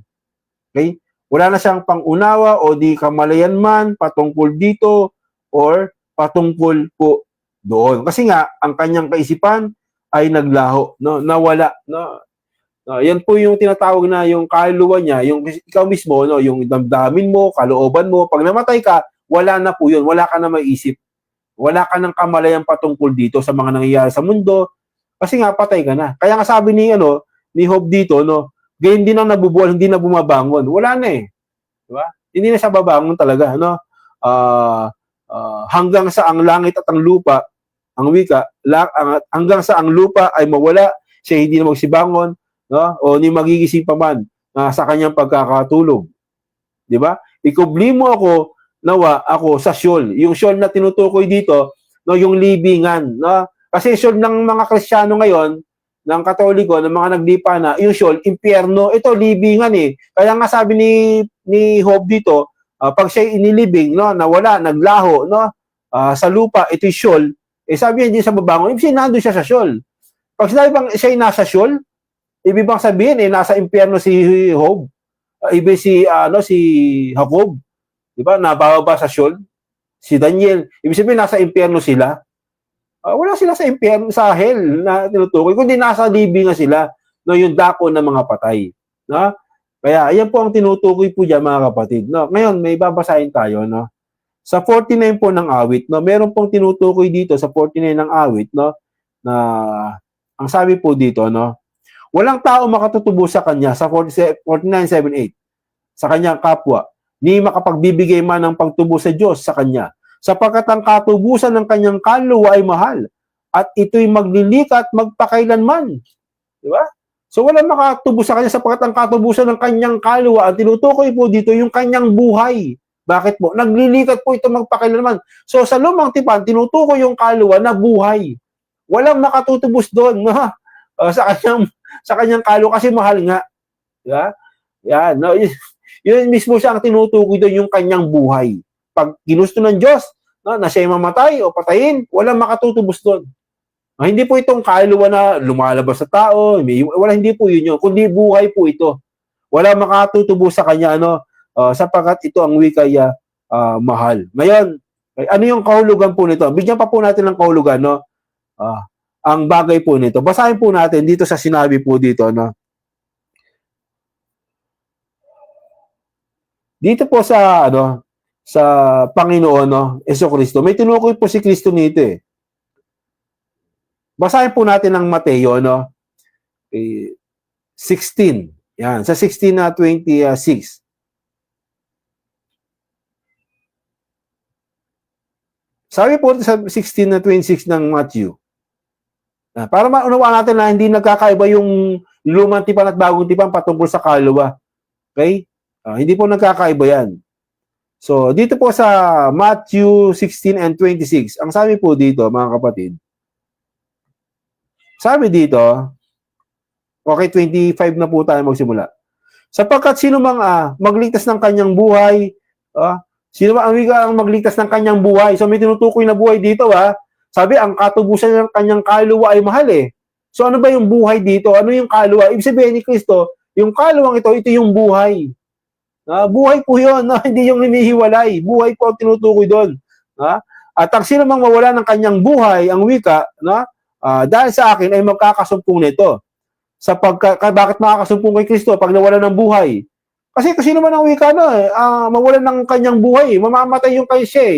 Okay? Wala na siyang pangunawa o di kamalayan man patungkol dito or patungkol po doon. Kasi nga, ang kanyang kaisipan ay naglaho, no, nawala, no. Yan po yung tinatawag na yung kaluluwa niya, yung ikaw mismo, no, yung damdamin mo, kalooban mo, pag namatay ka, wala na po yun, wala ka na maiisip. Wala ka ng kamalayan patungkol dito sa mga nangyayari sa mundo, kasi nga patay ka na. Kaya nga sabi ni Job dito, no, gayon din ang nabubuhay, hindi na bumabangon. Wala na eh. Di ba? Hindi na siya babangon talaga, no? Hanggang sa ang langit at ang lupa, ang wika, hanggang sa ang lupa ay mawala, siya hindi na magsibangon, no? O ni magigising pa man sa kanyang pagkakatulog. Di ba? Ikubli mo ako, nawa ako sa Sheol. Yung Sheol na tinutukoy dito, no, yung libingan, no? Kasi Sheol ng mga Kristiyano ngayon, ng Katoliko, ng mga naglipa na, yung Sheol, impyerno, ito libingan eh. Kaya nga sabi ni Job dito, pag siya inilibing, no, nawala, naglaho, no, sa lupa, ito yung Sheol, sabi niya hindi siya babangon, ibig sabihin nandun siya sa Sheol. Pag sinabi bang siya ay nasa Sheol, ibig bang sabihin nasa impyerno si Job, ibig si Jacob, di ba, nabababa sa Sheol, si Daniel, ibig sabihin nasa impyerno sila. Wala sila sa impyerno, sa hell na tinutukoy, kundi nasa libingan sila, no, yung dako ng mga patay, no? Kaya ayan po ang tinutukoy po diyan, mga kapatid, no? Ngayon may babasahin tayo, no? Sa 49 po ng awit, no, meron pong tinutukoy dito sa 49 ng awit, no, na ang sabi po dito, no, walang tao makatutubo sa kanya sa 49:7-8, sa kanyang kapwa, ni makapagbibigay man ng pagtubo sa Diyos sa kanya, sapagkat ang katubusan ng kanyang kaluluwa ay mahal, at ito'y maglilikat magpakailanman. Di ba? So walang makatubo sa kanya sapagkat ang katubusan ng kanyang kaluluwa, ang tinutukoy po dito yung kanyang buhay. Bakit po? Naglilikat po ito magpakailanman. So sa lumang tipan, tinutukoy yung kaluluwa na buhay. Walang makatutubos doon, no? Sa kanyang kaluluwa kasi mahal nga. Di ba? Yan, no? Yun mismo siya ang tinutukoy doon, yung kanyang buhay. Pag ginusto ng Diyos, no, na siya mamatay o patayin, walang makatutubos doon. Hindi po itong kaluluwa na lumalabas sa tao, hindi po yun, kundi buhay po ito. Wala makatutubos sa kanya, sapagkat ito ang wikay mahal. Ngayon, ano yung kahulugan po nito? Bigyan pa po natin ng kahulugan, no? Ang bagay po nito. Basahin po natin dito sa sinabi po dito, no? Dito po sa sa Panginoon, no, Jesucristo. May tinukoy po si Kristo nito eh. Basahin po natin ang Mateo, no? 16. Yan, sa 16:26. Sabi po sa 16:26 ng Matthew. Para maunawaan natin na hindi nagkakaiba yung lumang tipan at bagong tipan patungkol sa kaluluwa. Okay? Hindi po nagkakaiba yan. So, dito po sa Matthew 16:26, ang sabi po dito, mga kapatid, sabi dito, okay, 25 na po tayo magsimula. Sapagkat sino mang magligtas ng kanyang buhay, sino mang ang magligtas ng kanyang buhay. So, may tinutukoy na buhay dito, Sabi, ang katubusan ng kanyang kaluluwa ay mahal eh. So, ano ba yung buhay dito? Ano yung kaluluwa? Ibig sabihin ni Kristo, yung kaluluwang ito yung buhay. Buhay po yun, hindi yung hinihiwalay. Buhay po ang tinutukoy doon. At ang sino mang mawala ng kanyang buhay, ang wika, dahil sa akin ay magkakasumpong nito. Bakit makakasumpong kay Kristo pag nawalan ng buhay? Kasi sino man ang wika mawalan ng kanyang buhay, mamamatay yung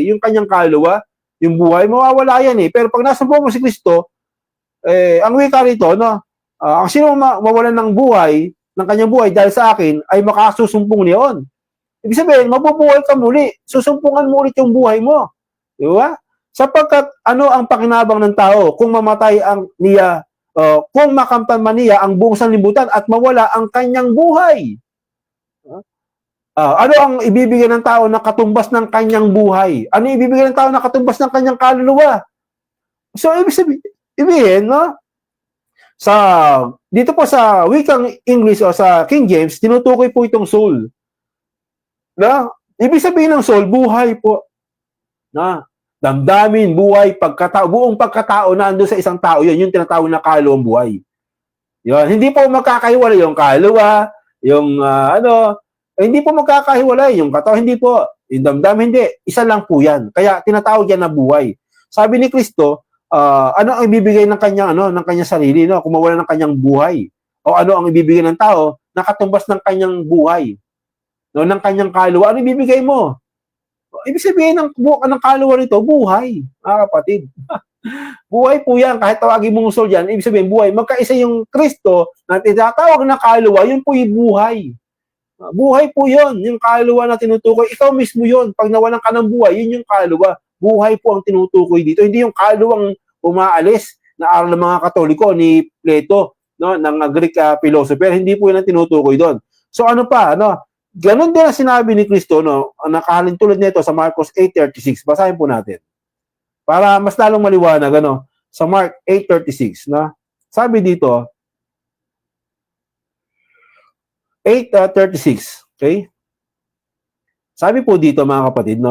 yung kanyang kaluluwa, yung buhay, mawawala yan Pero pag nasumpong mo si Kristo, ang wika rito, ang sino mawalan ng buhay, ng kanyang buhay dahil sa akin, ay makasusumpong niyon. Ibig sabihin, mabubuhay ka muli, susumpungan mo ulit yung buhay mo. Di ba? Sapagkat ano ang pakinabang ng tao kung mamatay kung makamtan man niya ang buong sanlibutan at mawala ang kanyang buhay? Ano ang ibibigay ng tao na katumbas ng kanyang buhay? Ano ibibigay ng tao na katumbas ng kanyang kaluluwa? So, ibig sabihin, dito po sa wikang English o sa King James, tinutukoy po itong soul. Ibig sabihin ng soul, buhay po. Damdamin, buhay, buong pagkatao na ando sa isang tao, yun yung tinatawag na kaluluwang buhay. Yun, hindi po magkakahiwalay yung kaluluwa, hindi po magkakahiwalay yung katawan, hindi po. Yung damdamin, hindi. Isa lang po yan. Kaya tinatawag yan na buhay. Sabi ni Kristo, ano ang ibibigay ng kanyang sarili, kung mawala ng kanyang buhay? O ano ang ibibigay ng tao na katumbas ng kanyang buhay? Ng kanyang kaluluwa, ano ibibigay mo? Ibig sabihin ng kaluluwa nito, buhay, mga kapatid. Buhay po yan, kahit tawagin mong soul yan, ibig sabihin buhay. Magkaisa yung Kristo na tinatawag na kaluluwa, yun po yung buhay. Buhay po yun, yung kaluluwa na tinutukoy. Ikaw mismo yun, pag nawalan ka ng buhay, yun yung kaluluwa. Buhay po ang tinutukoy dito. Hindi yung kaluluwang umaalis na aral ng mga Katoliko ni Plato, ng Greek philosopher. Hindi po yun ang tinutukoy doon. So ano pa, ganon din ang sinabi ni Kristo, nakahalin tulad nito sa Marcos 8:36. Basahin po natin. Para mas lalong maliwanag, sa Mark 8:36, sabi dito, 8:36, okay? Sabi po dito, mga kapatid,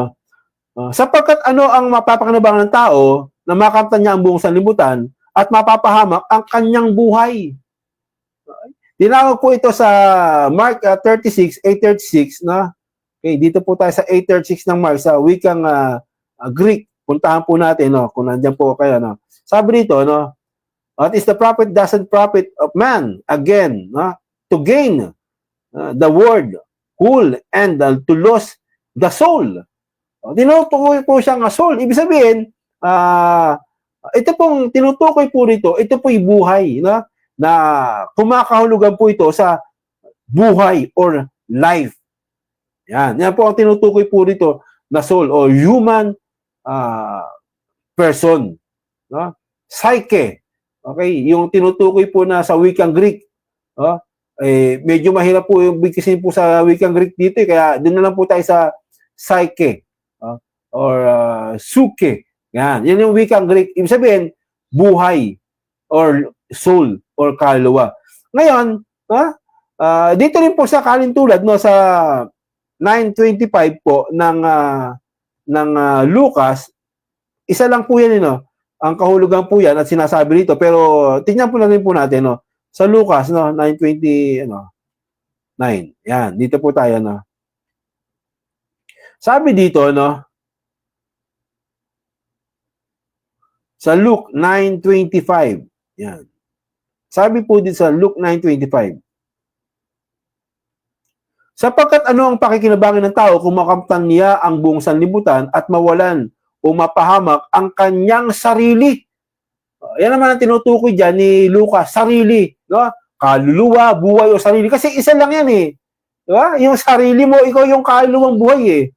sapagkat ano ang mapapakinabangan ng tao na makamtan niya ang buong sanlibutan at mapapahamak ang kanyang buhay. Tinawag po ito sa Mark 8:36, okay, dito po tayo sa 8:36 ng Mark, sa wikang Greek. Puntahan po natin, kung nandiyan po kayo, Sabi dito, what is the profit doesn't profit of man, again, to gain the world whole and to lose the soul. Tinutukoy po siyang soul. Ibig sabihin, ito pong tinutukoy po rito, ito po yung buhay, na kumakahulugan po ito sa buhay or life. Yan po ang tinutukoy po rito na soul o human person. Psyche. Okay, yung tinutukoy po na sa wikang Greek. Medyo mahirap po yung bigkisin po sa wikang Greek dito, kaya doon na lang po tayo sa psyche or suke. Yan yung wikang Greek. Ibig sabihin, buhay or soul or kaluluwa. Ngayon, dito rin po sa kalintulad, sa 9:25 po ng Lucas, isa lang po yan, ang kahulugan po yan at sinasabi dito. Pero tingnan po na rin po natin, sa Lucas, 9:29. Yan, dito po tayo, Sabi dito, sa Luke 9:25. Yan. Sabi po dito sa Luke 9:25. Sapagkat ano ang pakikinabangin ng tao kung makamtan niya ang buong sanlibutan at mawalan o mapahamak ang kanyang sarili? Yan naman ang tinutukoy dyan ni Lucas, sarili. Kaluluwa, buhay o sarili. Kasi isa lang yan Diba? Yung sarili mo, ikaw yung kaluluwang buhay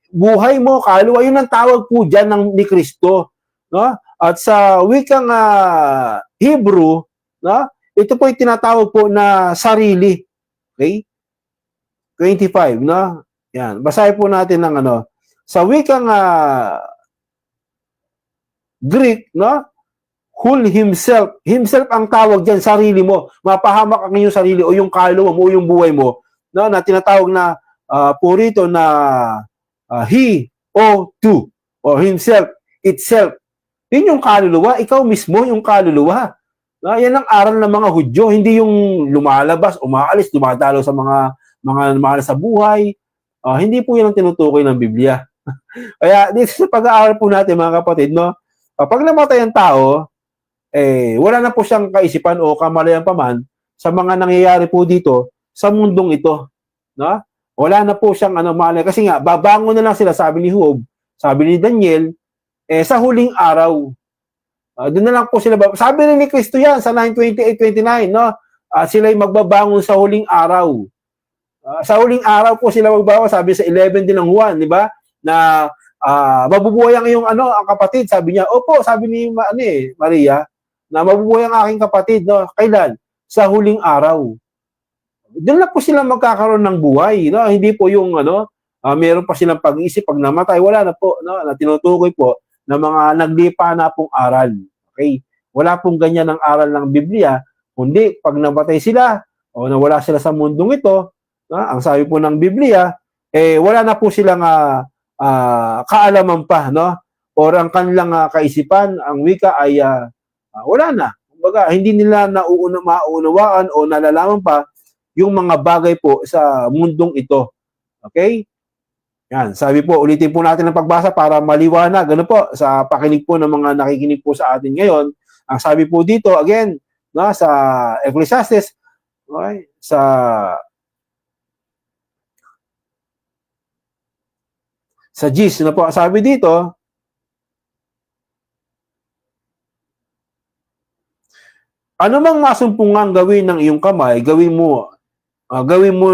Buhay mo, kaluluwa, yun ang tawag po dyan ni Kristo. At sa wikang Hebrew, ito po yung tinatawag po na sarili. Okay? 25, Yan. Basahin po natin ng sa wikang Greek, whole himself. Himself ang tawag diyan, sarili mo. Mapahamak ang iyong sarili o yung kaluluwa mo o yung buhay mo, na tinatawag na po rito na he o to or himself, itself. Yun yung kaluluwa, ikaw mismo yung kaluluwa. Yan ang aral ng mga Hudyo, hindi yung lumalabas, umaalis, dumadalo sa mga mahal sa buhay. Hindi po yan ang tinutukoy ng Biblia. Kaya dito sa pag-aaral po natin, mga kapatid, pag namatay ang tao, wala na po siyang kaisipan o kamalayan pa man sa mga nangyayari po dito sa mundong ito. No? Wala na po siyang malay. Kasi nga, babangon na lang sila, sabi ni Hiob, sabi ni Daniel, sa huling araw. Doon na lang po sila. Sabi rin ni Kristo yan sa 9:28-29, no? Sila'y magbabangon sa huling araw. Sa huling araw po sila magbabangon, sabi sa 11 din ng Juan, di ba? Na mabubuhay ang iyong ang kapatid, sabi niya. Opo, sabi ni Maria, na mabubuhay ang aking kapatid, no? Kailan? Sa huling araw. Doon na po sila magkakaroon ng buhay, no? Hindi po yung meron pa silang pag-iisip pag namatay, wala na po, no? Na tinutukoy po ng mga naglipa na pong aral. Okay? Wala pong ganyan ng aral ng Biblia, kundi pag namatay sila o nawala sila sa mundong ito, ang sabi po ng Biblia, wala na po silang kaalaman pa, no? Or ang kanilang kaisipan, ang wika ay wala na. Kumbaga, hindi nila maunawaan o nalalaman pa yung mga bagay po sa mundong ito. Okay? Yan, sabi po, ulitin po natin ang pagbasa para maliwanag. Ano po, sa pakinig po ng mga nakikinig po sa atin ngayon, ang sabi po dito, again, sa Ecclesiastes, okay, sa GIS, po, sabi dito, ano mang masumpungang gawin ng iyong kamay, gawin mo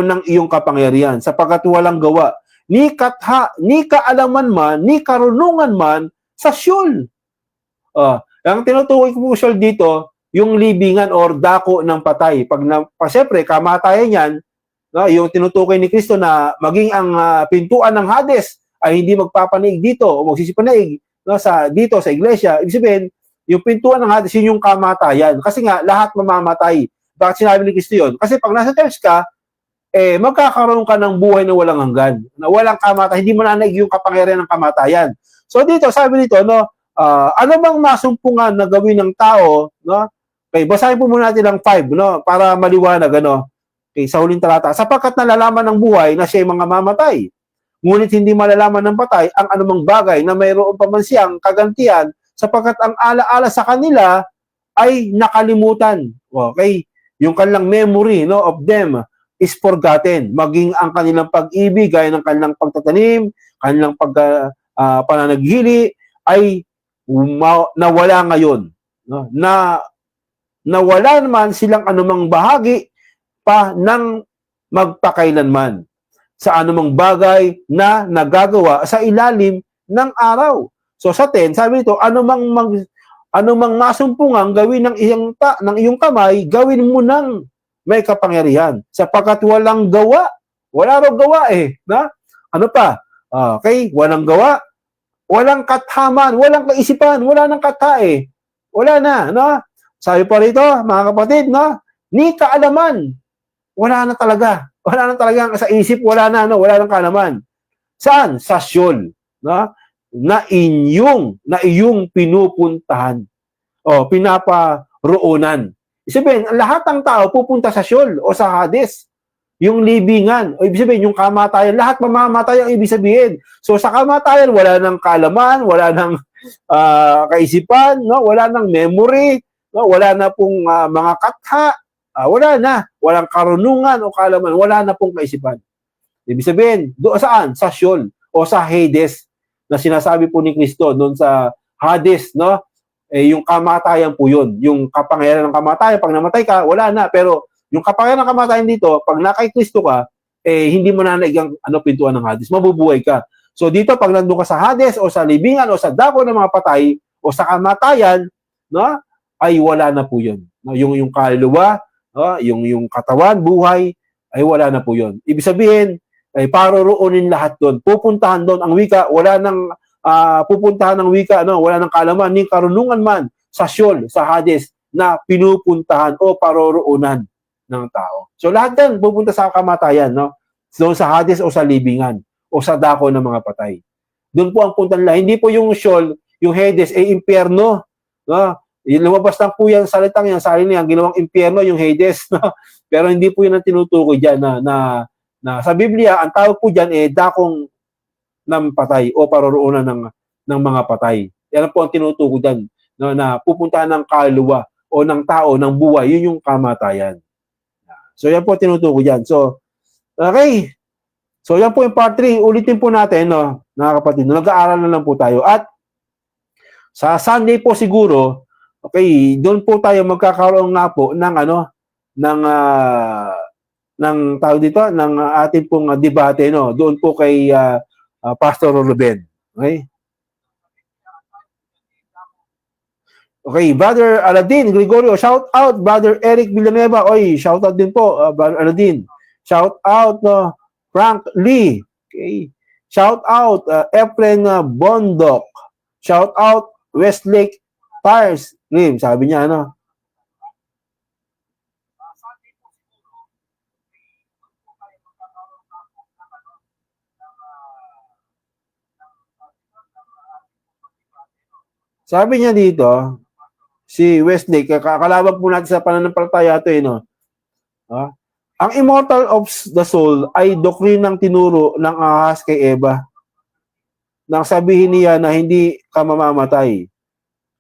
ng iyong kapangyarihan, sapagkat walang gawa, ni katha, ni kaalaman man, ni karunungan man, sa syol. Ang tinutukoy ko po syol dito, yung libingan or dako ng patay. Siyempre, kamatayan yan, yung tinutukoy ni Kristo na maging ang pintuan ng Hades ay hindi magpapanaig dito o magsisipanaig dito sa iglesia. Ibig sabihin, yung pintuan ng Hades, yun yung kamatayan. Kasi nga, lahat mamamatay. Bakit sinabi ni Kristo yun? Kasi pag nasa church ka, magkakaroon ka ng buhay na walang hanggan, na walang kamatayan, hindi mo nanaig yung kapangyarihan ng kamatayan. So dito, sabi dito, ano bang masumpungan na gawin ng tao, no? Okay, basahin po muna natin ang 5, no? Para maliwanag, okay, sa huling talata. Sapagkat nalalaman ng buhay na siya'y mga mamatay, ngunit hindi malalaman ng patay ang anumang bagay na mayroon pa man siyang kagantihan, sapagkat ang alaala sa kanila ay nakalimutan. Okay? Yung kanilang memory, of them is forgotten. Maging ang kanilang pag-ibig, gaya ng kanilang pagtatanim, kanilang pananaghili, ay nawala ngayon. No? Nawala naman silang anumang bahagi pa ng magpakailanman sa anumang bagay na nagagawa sa ilalim ng araw. So sa 10, sabi nito, anumang masumpungang gawin ng iyong kamay, gawin mo ng may kapangyarihan. Sapagkat walang gawa, wala raw gawa na? Ano pa? Okay, walang gawa, walang kathaman, walang kaisipan, wala nang katha Wala na, no? Sabi pa rito, mga kapatid, ni kaalaman, wala na talaga. Wala na talaga sa isip, wala na, wala nang kaalaman. Saan? Sa syol, na iyong pinupuntahan o pinaparoonan. Sabihin, lahat ng tao pupunta sa syol o sa Hades, yung libingan, o ibig sabihin, yung kamatayan, lahat mamamatay ang ibig sabihin. So sa kamatayan, wala nang kaalaman, wala nang kaisipan, wala nang memory, wala na pong mga katha, wala na, walang karunungan o kaalaman, wala na pong kaisipan. Ibig sabihin, doon saan? Sa syol o sa Hades, na sinasabi po ni Kristo doon sa Hades, yung kamatayan po yun. Yung kapangyarihan ng kamatayan, pag namatay ka, wala na. Pero yung kapangyarihan ng kamatayan dito, pag nakay Kristo ka, hindi mo na naigang pintuan ng Hades. Mabubuhay ka. So dito, pag nandun ka sa Hades o sa libingan o sa dako ng mga patay o sa kamatayan, ay wala na po yun. Yung kaluluwa, yung katawan, buhay, ay wala na po yun. Ibig sabihin, ay paroroonin lahat doon. Pupuntahan doon ang wika, wala nang pupuntahan ng wika, wala nang kaalaman, ni karunungan man sa syol, sa Hades, na pinupuntahan o paroroonan ng tao. So lahat yan pupunta sa kamatayan, doon sa Hades o sa libingan o sa dako ng mga patay. Doon po ang punta nila. Hindi po yung syol, yung Hades, impyerno. Lumabas lang po yan, salitang yan, sarili niya, ginawang impyerno yung Hades. Pero hindi po yun ang tinutukoy dyan na sa Biblia, ang tawag po dyan dakong ng patay o paroroonan ng mga patay. Yan po ang tinutukoy dyan. no, na pupuntahan ng kaluluwa o ng tao, ng buhay, yun yung kamatayan. So yan po tinutukoy yan. So, okay. So yan po yung part 3. Ulitin po natin, no, mga kapatid. No, nag-aaral na lang po tayo. At sa Sunday po siguro, okay, doon po tayo magkakaroon nga po ng ano, ng tawag dito, ng ating pong debate, no, doon po kay Pastor Ruben. Okay? Okay, Brother Aladin Gregorio, shout out. Brother Eric Villanueva, oy, shout out din po, Brother Aladin. Shout out, no, Frank Lee. Okay. Shout out, Efren Bondok. Shout out, Westlake Tires. Rim, sabi niya, ano. Sabi niya dito, si Westlake, kakalawag po natin sa pananampalataya ito, no? Ang immortal of the soul ay doktrinang tinuro ng ahas kay Eva. Nang sabihin niya na hindi ka mamamatay.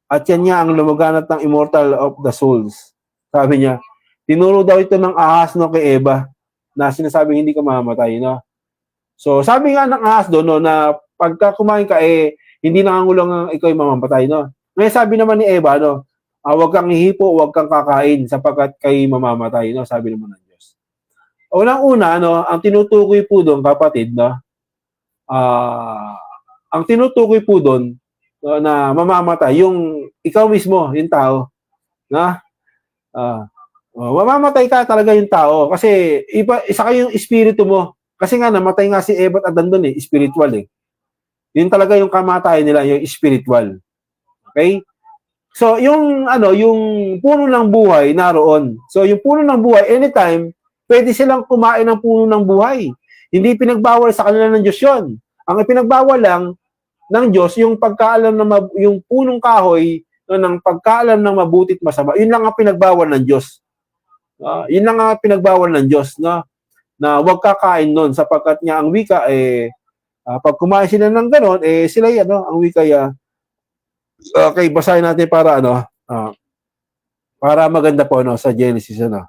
At yan niya ang lumaganap ng immortal of the souls. Sabi niya, tinuro daw ito ng ahas no kay Eva na sinasabing hindi ka mamamatay. No? So sabi nga ng ahas doon no, na pagka kumain ka hindi nangangulang ikaw ay mamamatay. No? Ngayon sabi naman ni Eva, no, huwag kang hihipo, huwag kang kakain sapagkat kay mamamatay. No? Sabi naman ng Diyos. Unang-una, no, ang tinutukoy po doon, kapatid, no, ang tinutukoy po doon na mamamatay, yung ikaw mismo, yung tao, na mamamatay ka talaga yung tao kasi isa kayo yung espiritu mo. Kasi nga, namatay nga si Eva at Adan doon spiritual Yun talaga yung kamatayan nila, yung spiritual. Okay? So, yung puno ng buhay naroon. So, yung puno ng buhay, anytime, pwede silang kumain ng puno ng buhay. Hindi pinagbawal sa kanila ng Diyos yun. Ang ipinagbawal lang ng Diyos, yung pagkaalam na yung punong kahoy ng pagkaalam ng mabuti at masama, yun lang ang pinagbawal ng Diyos. Yun lang ang pinagbawal ng Diyos, no? Na huwag kakain nun sapagkat nga ang wika, pag kumain sila ng ganon, sila yan, no? Ang wika, okay, basahin natin para, para maganda po, no, sa Genesis, ano.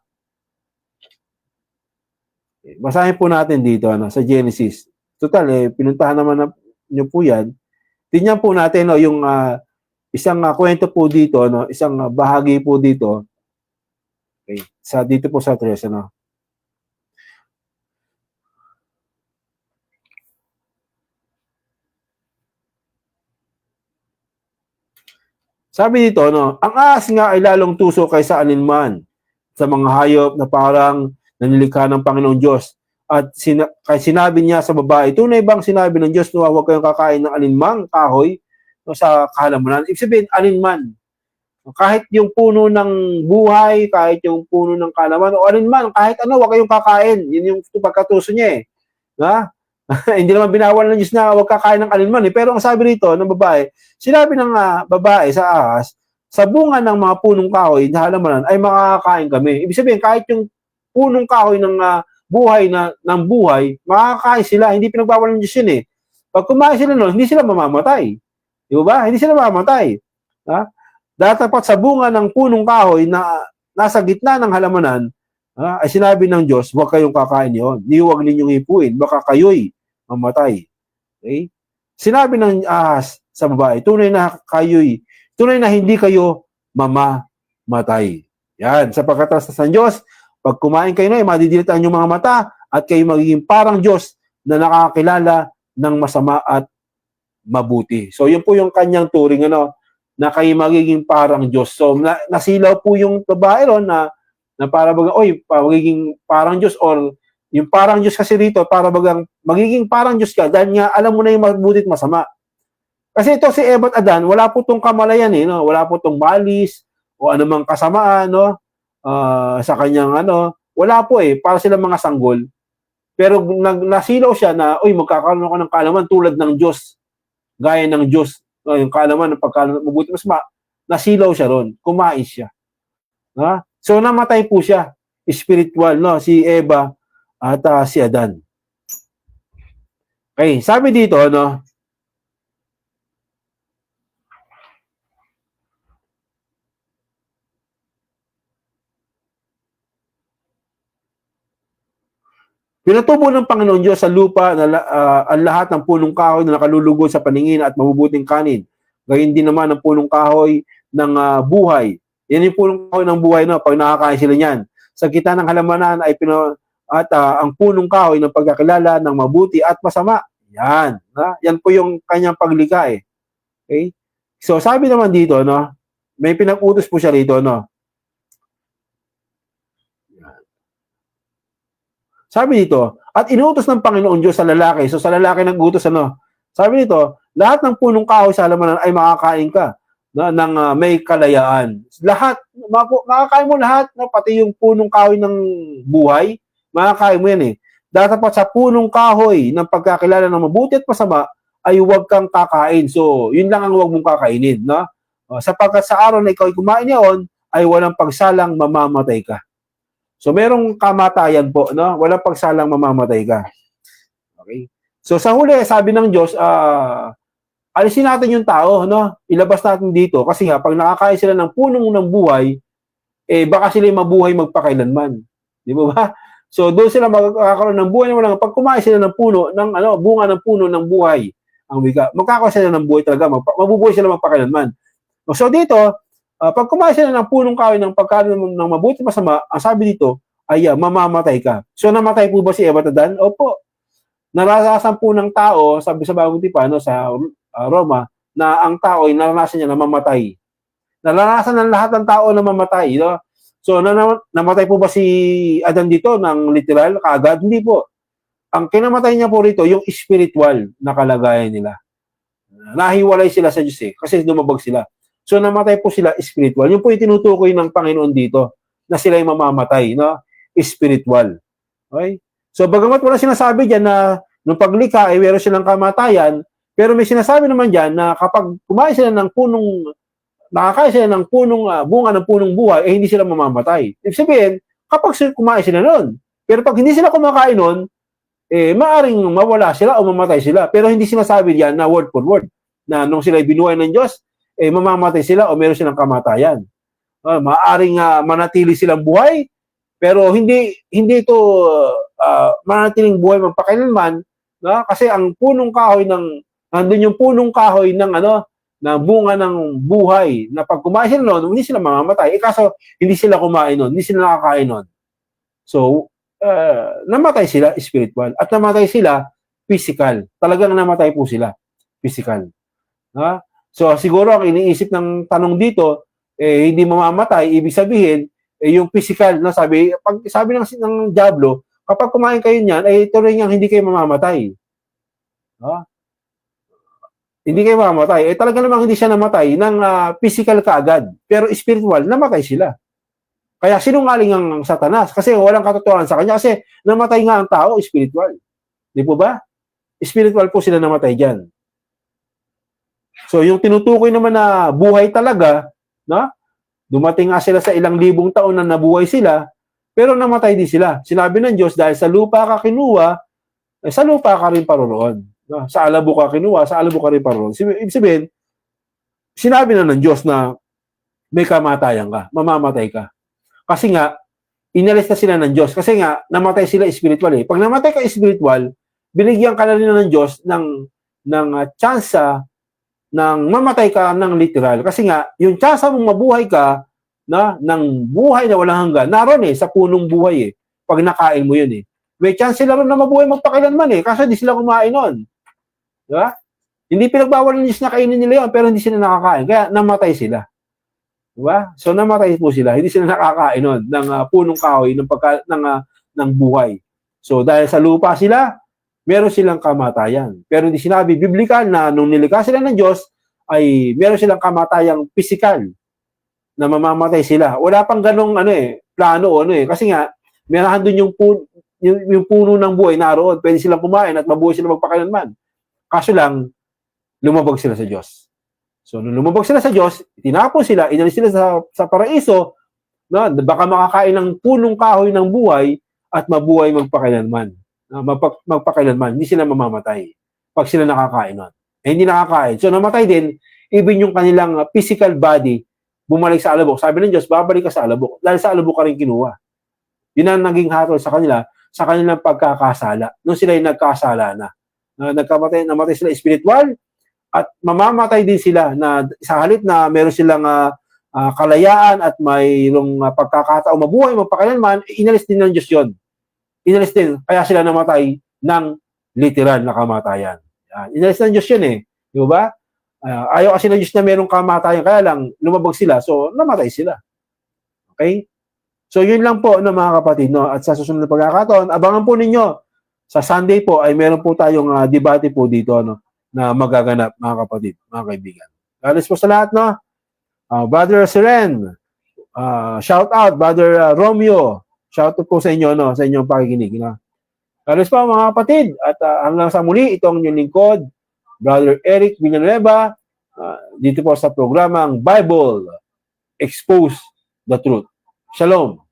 Basahin po natin dito, sa Genesis. Total, pinuntahan naman nyo po yan. Tingnan po natin, no, yung isang kwento po dito, no, isang bahagi po dito. Okay, dito po sa 3, ano. Sabi dito, no, ang ahas nga ay lalong tuso kaysa aninman sa mga hayop na parang nanilikha ng Panginoong Diyos. At sinabi niya sa babae, tunay bang sinabi ng Diyos na huwag kayong kakain ng alinmang kahoy no, sa kahalaman? Ibig sabihin, alinman. Kahit yung puno ng buhay, kahit yung puno ng kalaman, o alinman, kahit ano, huwag kayong kakain. Yun yung pagkatuso niya Ha? Hindi naman binawal ng Diyos na huwag kakain ng alinman Pero ang sabi rito ng babae, sinabi ng babae sa ahas, sa bunga ng mga punong kahoy na halamanan ay makakakain kami. Ibig sabihin, kahit yung punong kahoy ng buhay ng buhay, makakakain sila. Hindi pinagbawal ng Diyos yun Pag kumain sila nun, hindi sila mamamatay. Di ba? Hindi sila mamamatay. Ha? Datapat sa bunga ng punong kahoy na nasa gitna ng halamanan, ay sinabi ng Diyos, huwag kayong kakain yun. Huwag ninyong hipuin, baka kayo'y mamatay. Okay? Sinabi ng ahas sa babae, tunay na hindi kayo mamamatay. Yan, sa pagkatas ng Diyos, pag kumain kayo na, madidilit ang inyong mga mata at kayo magiging parang Diyos na nakakilala ng masama at mabuti. So, yun po yung kanyang turing, na kayo magiging parang Diyos. So, nasilaw po yung babae ron na para bagang, magiging parang Diyos or yung parang Diyos kasi rito, para bagang magiging parang Diyos ka dahil nga alam mo na yung mabuti at masama. Kasi ito si Eva at Adan, wala po tong kamalayan wala po tong balis o anumang kasamaan, sa kanyang wala po para silang mga sanggol. Pero nasilaw siya na, magkakaroon ako ng kaalaman tulad ng Diyos. Gaya ng Diyos. Yung kaalaman ng pagkalaman mabuti masama, nasilaw siya ron. Kumain siya. So namatay po siya. Spiritual, si Eva at si Adan. Okay, sabi dito, Pinatubo ng Panginoon Diyos sa lupa ang lahat ng punong kahoy na nakalulugod sa paningin at mabubuting kanin. Gayun din naman ang punong kahoy ng buhay. Yan yung punong kahoy ng buhay, no? Pag nakakain sila niyan. Sa gitna ng halamanan ay ang punong kahoy ng pagkakilala ng mabuti at masama. Yan. Yan po yung kanyang paglikha eh. Okay? So sabi naman dito, no? May pinag-utos po siya rito, no? Sabi dito, at inuutos ng Panginoon Diyos sa lalaki. So sa lalaki nag-utos, ano? Sabi dito, lahat ng punong kahoy sa halamanan ay makakain ka ng may kalayaan. Lahat, makakain mo lahat, no? Pati yung punong kahoy ng buhay, makakain mo yan eh. Dapat sa punong kahoy ng pagkakilala ng mabuti at masama ay huwag kang kakain. So, yun lang ang huwag mong kakainin, no? Sapagkat sa araw na ikaw ay kumain niyon, ay walang pagsalang mamamatay ka. So, merong kamatayan po, no? Walang pagsalang mamamatay ka. Okay? So, sa huli, sabi ng Diyos, alisin natin yung tao, no? Ilabas natin dito. Kasi pag nakakain sila ng punong ng buhay, baka sila mabuhay magpakailanman. Di ba? So, doon sila magkakaroon ng buhay na walang. Pag kumain sila ng puno, bunga ng puno ng buhay, ang wika, magkakaroon sila ng buhay talaga. Mabubuhay sila magpakailanman. So, dito, pag kumain sila ng punong kahoy ng pagkain ng mabuti masama, ang sabi dito ay mamamatay ka. So namatay po ba si Eva at Adan? Opo. Naranasan po ng tao, sabi sa Bagong Tipan, sa Roma, na ang tao ay naranasan niya na mamatay. Naranasan ng lahat ng tao na mamatay. No? So namatay po ba si Adan dito ng literal kaagad? Hindi po. Ang kinamatay niya po rito, yung spiritual na kalagayan nila. Nahiwalay sila sa Diyos kasi lumabag sila. So namatay po sila spiritual. Yun po yung tinutukoy ng Panginoon dito na sila yung mamamatay, no? Spiritual. Okay? So bagamat wala sinasabi diyan na nung paglikha ay meron silang kamatayan, pero may sinasabi naman diyan na kapag kumain sila ng nakakain sila ng bunga ng punong buhay, hindi sila mamamatay. Ibig sabihin, kapag kumain sila noon. Pero pag hindi sila kumakain noon, maaring mawala sila o mamatay sila. Pero hindi sinasabi diyan na word for word na nung sila binuhay ng Diyos, mamamatay sila o meron silang kamatayan. Maaring manatili silang buhay, pero hindi ito manatiling buhay magpakailanman, no? Kasi ang punong kahoy nandun yung punong kahoy na bunga ng buhay, na pag kumain sila noon, hindi sila mamamatay. Kaso hindi sila kumain noon, hindi sila nakakain noon. So, namatay sila spiritual at namatay sila physical. Talagang namatay po sila physical. Ha? So siguro ang iniisip ng tanong dito, hindi mamamatay, ibig sabihin, yung physical, no? Sabi ng Diablo, kapag kumain kayo niyan, tuloy niyang hindi kayo mamamatay. No? Hindi kayo mamamatay. Talaga namang hindi siya namatay ng physical kaagad, pero spiritual, namatay sila. Kaya sinungaling ang Satanas kasi walang katotohanan sa kanya kasi namatay nga ang tao, spiritual. Di po ba? Spiritual po sila namatay dyan. So, yung tinutukoy naman na buhay talaga, no? Dumating nga sila sa ilang libong taon na nabuhay sila, pero namatay din sila. Sinabi ng Diyos, dahil sa lupa ka kinuha, sa lupa ka rin paroroon. No? Sa alabo ka kinuha, sa alabo ka rin paroroon. Ibig sabihin, sinabi na ng Diyos na may kamatayan ka, mamamatay ka. Kasi nga, inalis na sila ng Diyos. Kasi nga, namatay sila spiritual eh. Pag namatay ka spiritual, binigyan ka na rin ng Diyos ng tsansa nang mamatay ka ng literal. Kasi nga, yung tsansa mong mabuhay ka ng buhay na walang hanggan, naroon sa punong buhay pag nakain mo yun May chance sila rin na mabuhay magpakailanman kasi hindi sila kumain nun. Diba? Hindi pinagbawal ng Diyos na kainin nila yun, pero hindi sila nakakain. Kaya namatay sila. Diba? So namatay po sila. Hindi sila nakakain nun ng punong kahoy ng buhay. So dahil sa lupa sila, meron silang kamatayan. Pero hindi sinabi biblikal na nung nilikha sila ng Diyos, ay meron silang kamatayang physical na mamamatay sila. Wala pang ganong plano kasi nga meron doon yung puno ng buhay naroon. Pwede silang kumain at mabuhay sila magpakailanman. Kaso lang lumabag sila sa Diyos. So nung lumabag sila sa Diyos, tinapon sila, inalis sila sa paraiso, no? Baka makakain ng punong kahoy ng buhay at mabuhay magpakailanman. Magpakailanman, hindi sila mamamatay pag sila nakakain nun. Hindi nakakain. So namatay din, even yung kanilang physical body bumalik sa alabok. Sabi ng Diyos, babalik ka sa alabok. Dahil sa alabok ka rin kinuha. Yun ang naging hatol sa kanila. sa kanilang pagkakasala. Nung sila yung nagkasala na. Namatay sila spiritual at mamamatay din sila na sa halip na meron silang kalayaan at mayroong pagkakataong mabuhay magpakailanman, inalis din ng Diyos yun. Inalis din. Kaya sila namatay ng literal na kamatayan. Yan. Inalis ng Diyos yun eh. Di ba? Ayaw kasi ng Diyos na merong kamatayan. Kaya lang, lumabag sila. So, namatay sila. Okay? So, yun lang po, no, mga kapatid. No? At sa susunod na pagkakataon, abangan po ninyo. Sa Sunday po, ay meron po tayong debate po dito, no, na magaganap, mga kapatid, mga kaibigan. God bless po sa lahat, no? Brother Siren, shout out. Brother Romeo, shout out po sa inyo, no, sa inyong pakikinig. No? God bless po, mga kapatid. At hanggang sa muli, itong inyong lingkod, Brother Eric Villanueva, dito po sa programang Bible Expose the Truth. Shalom.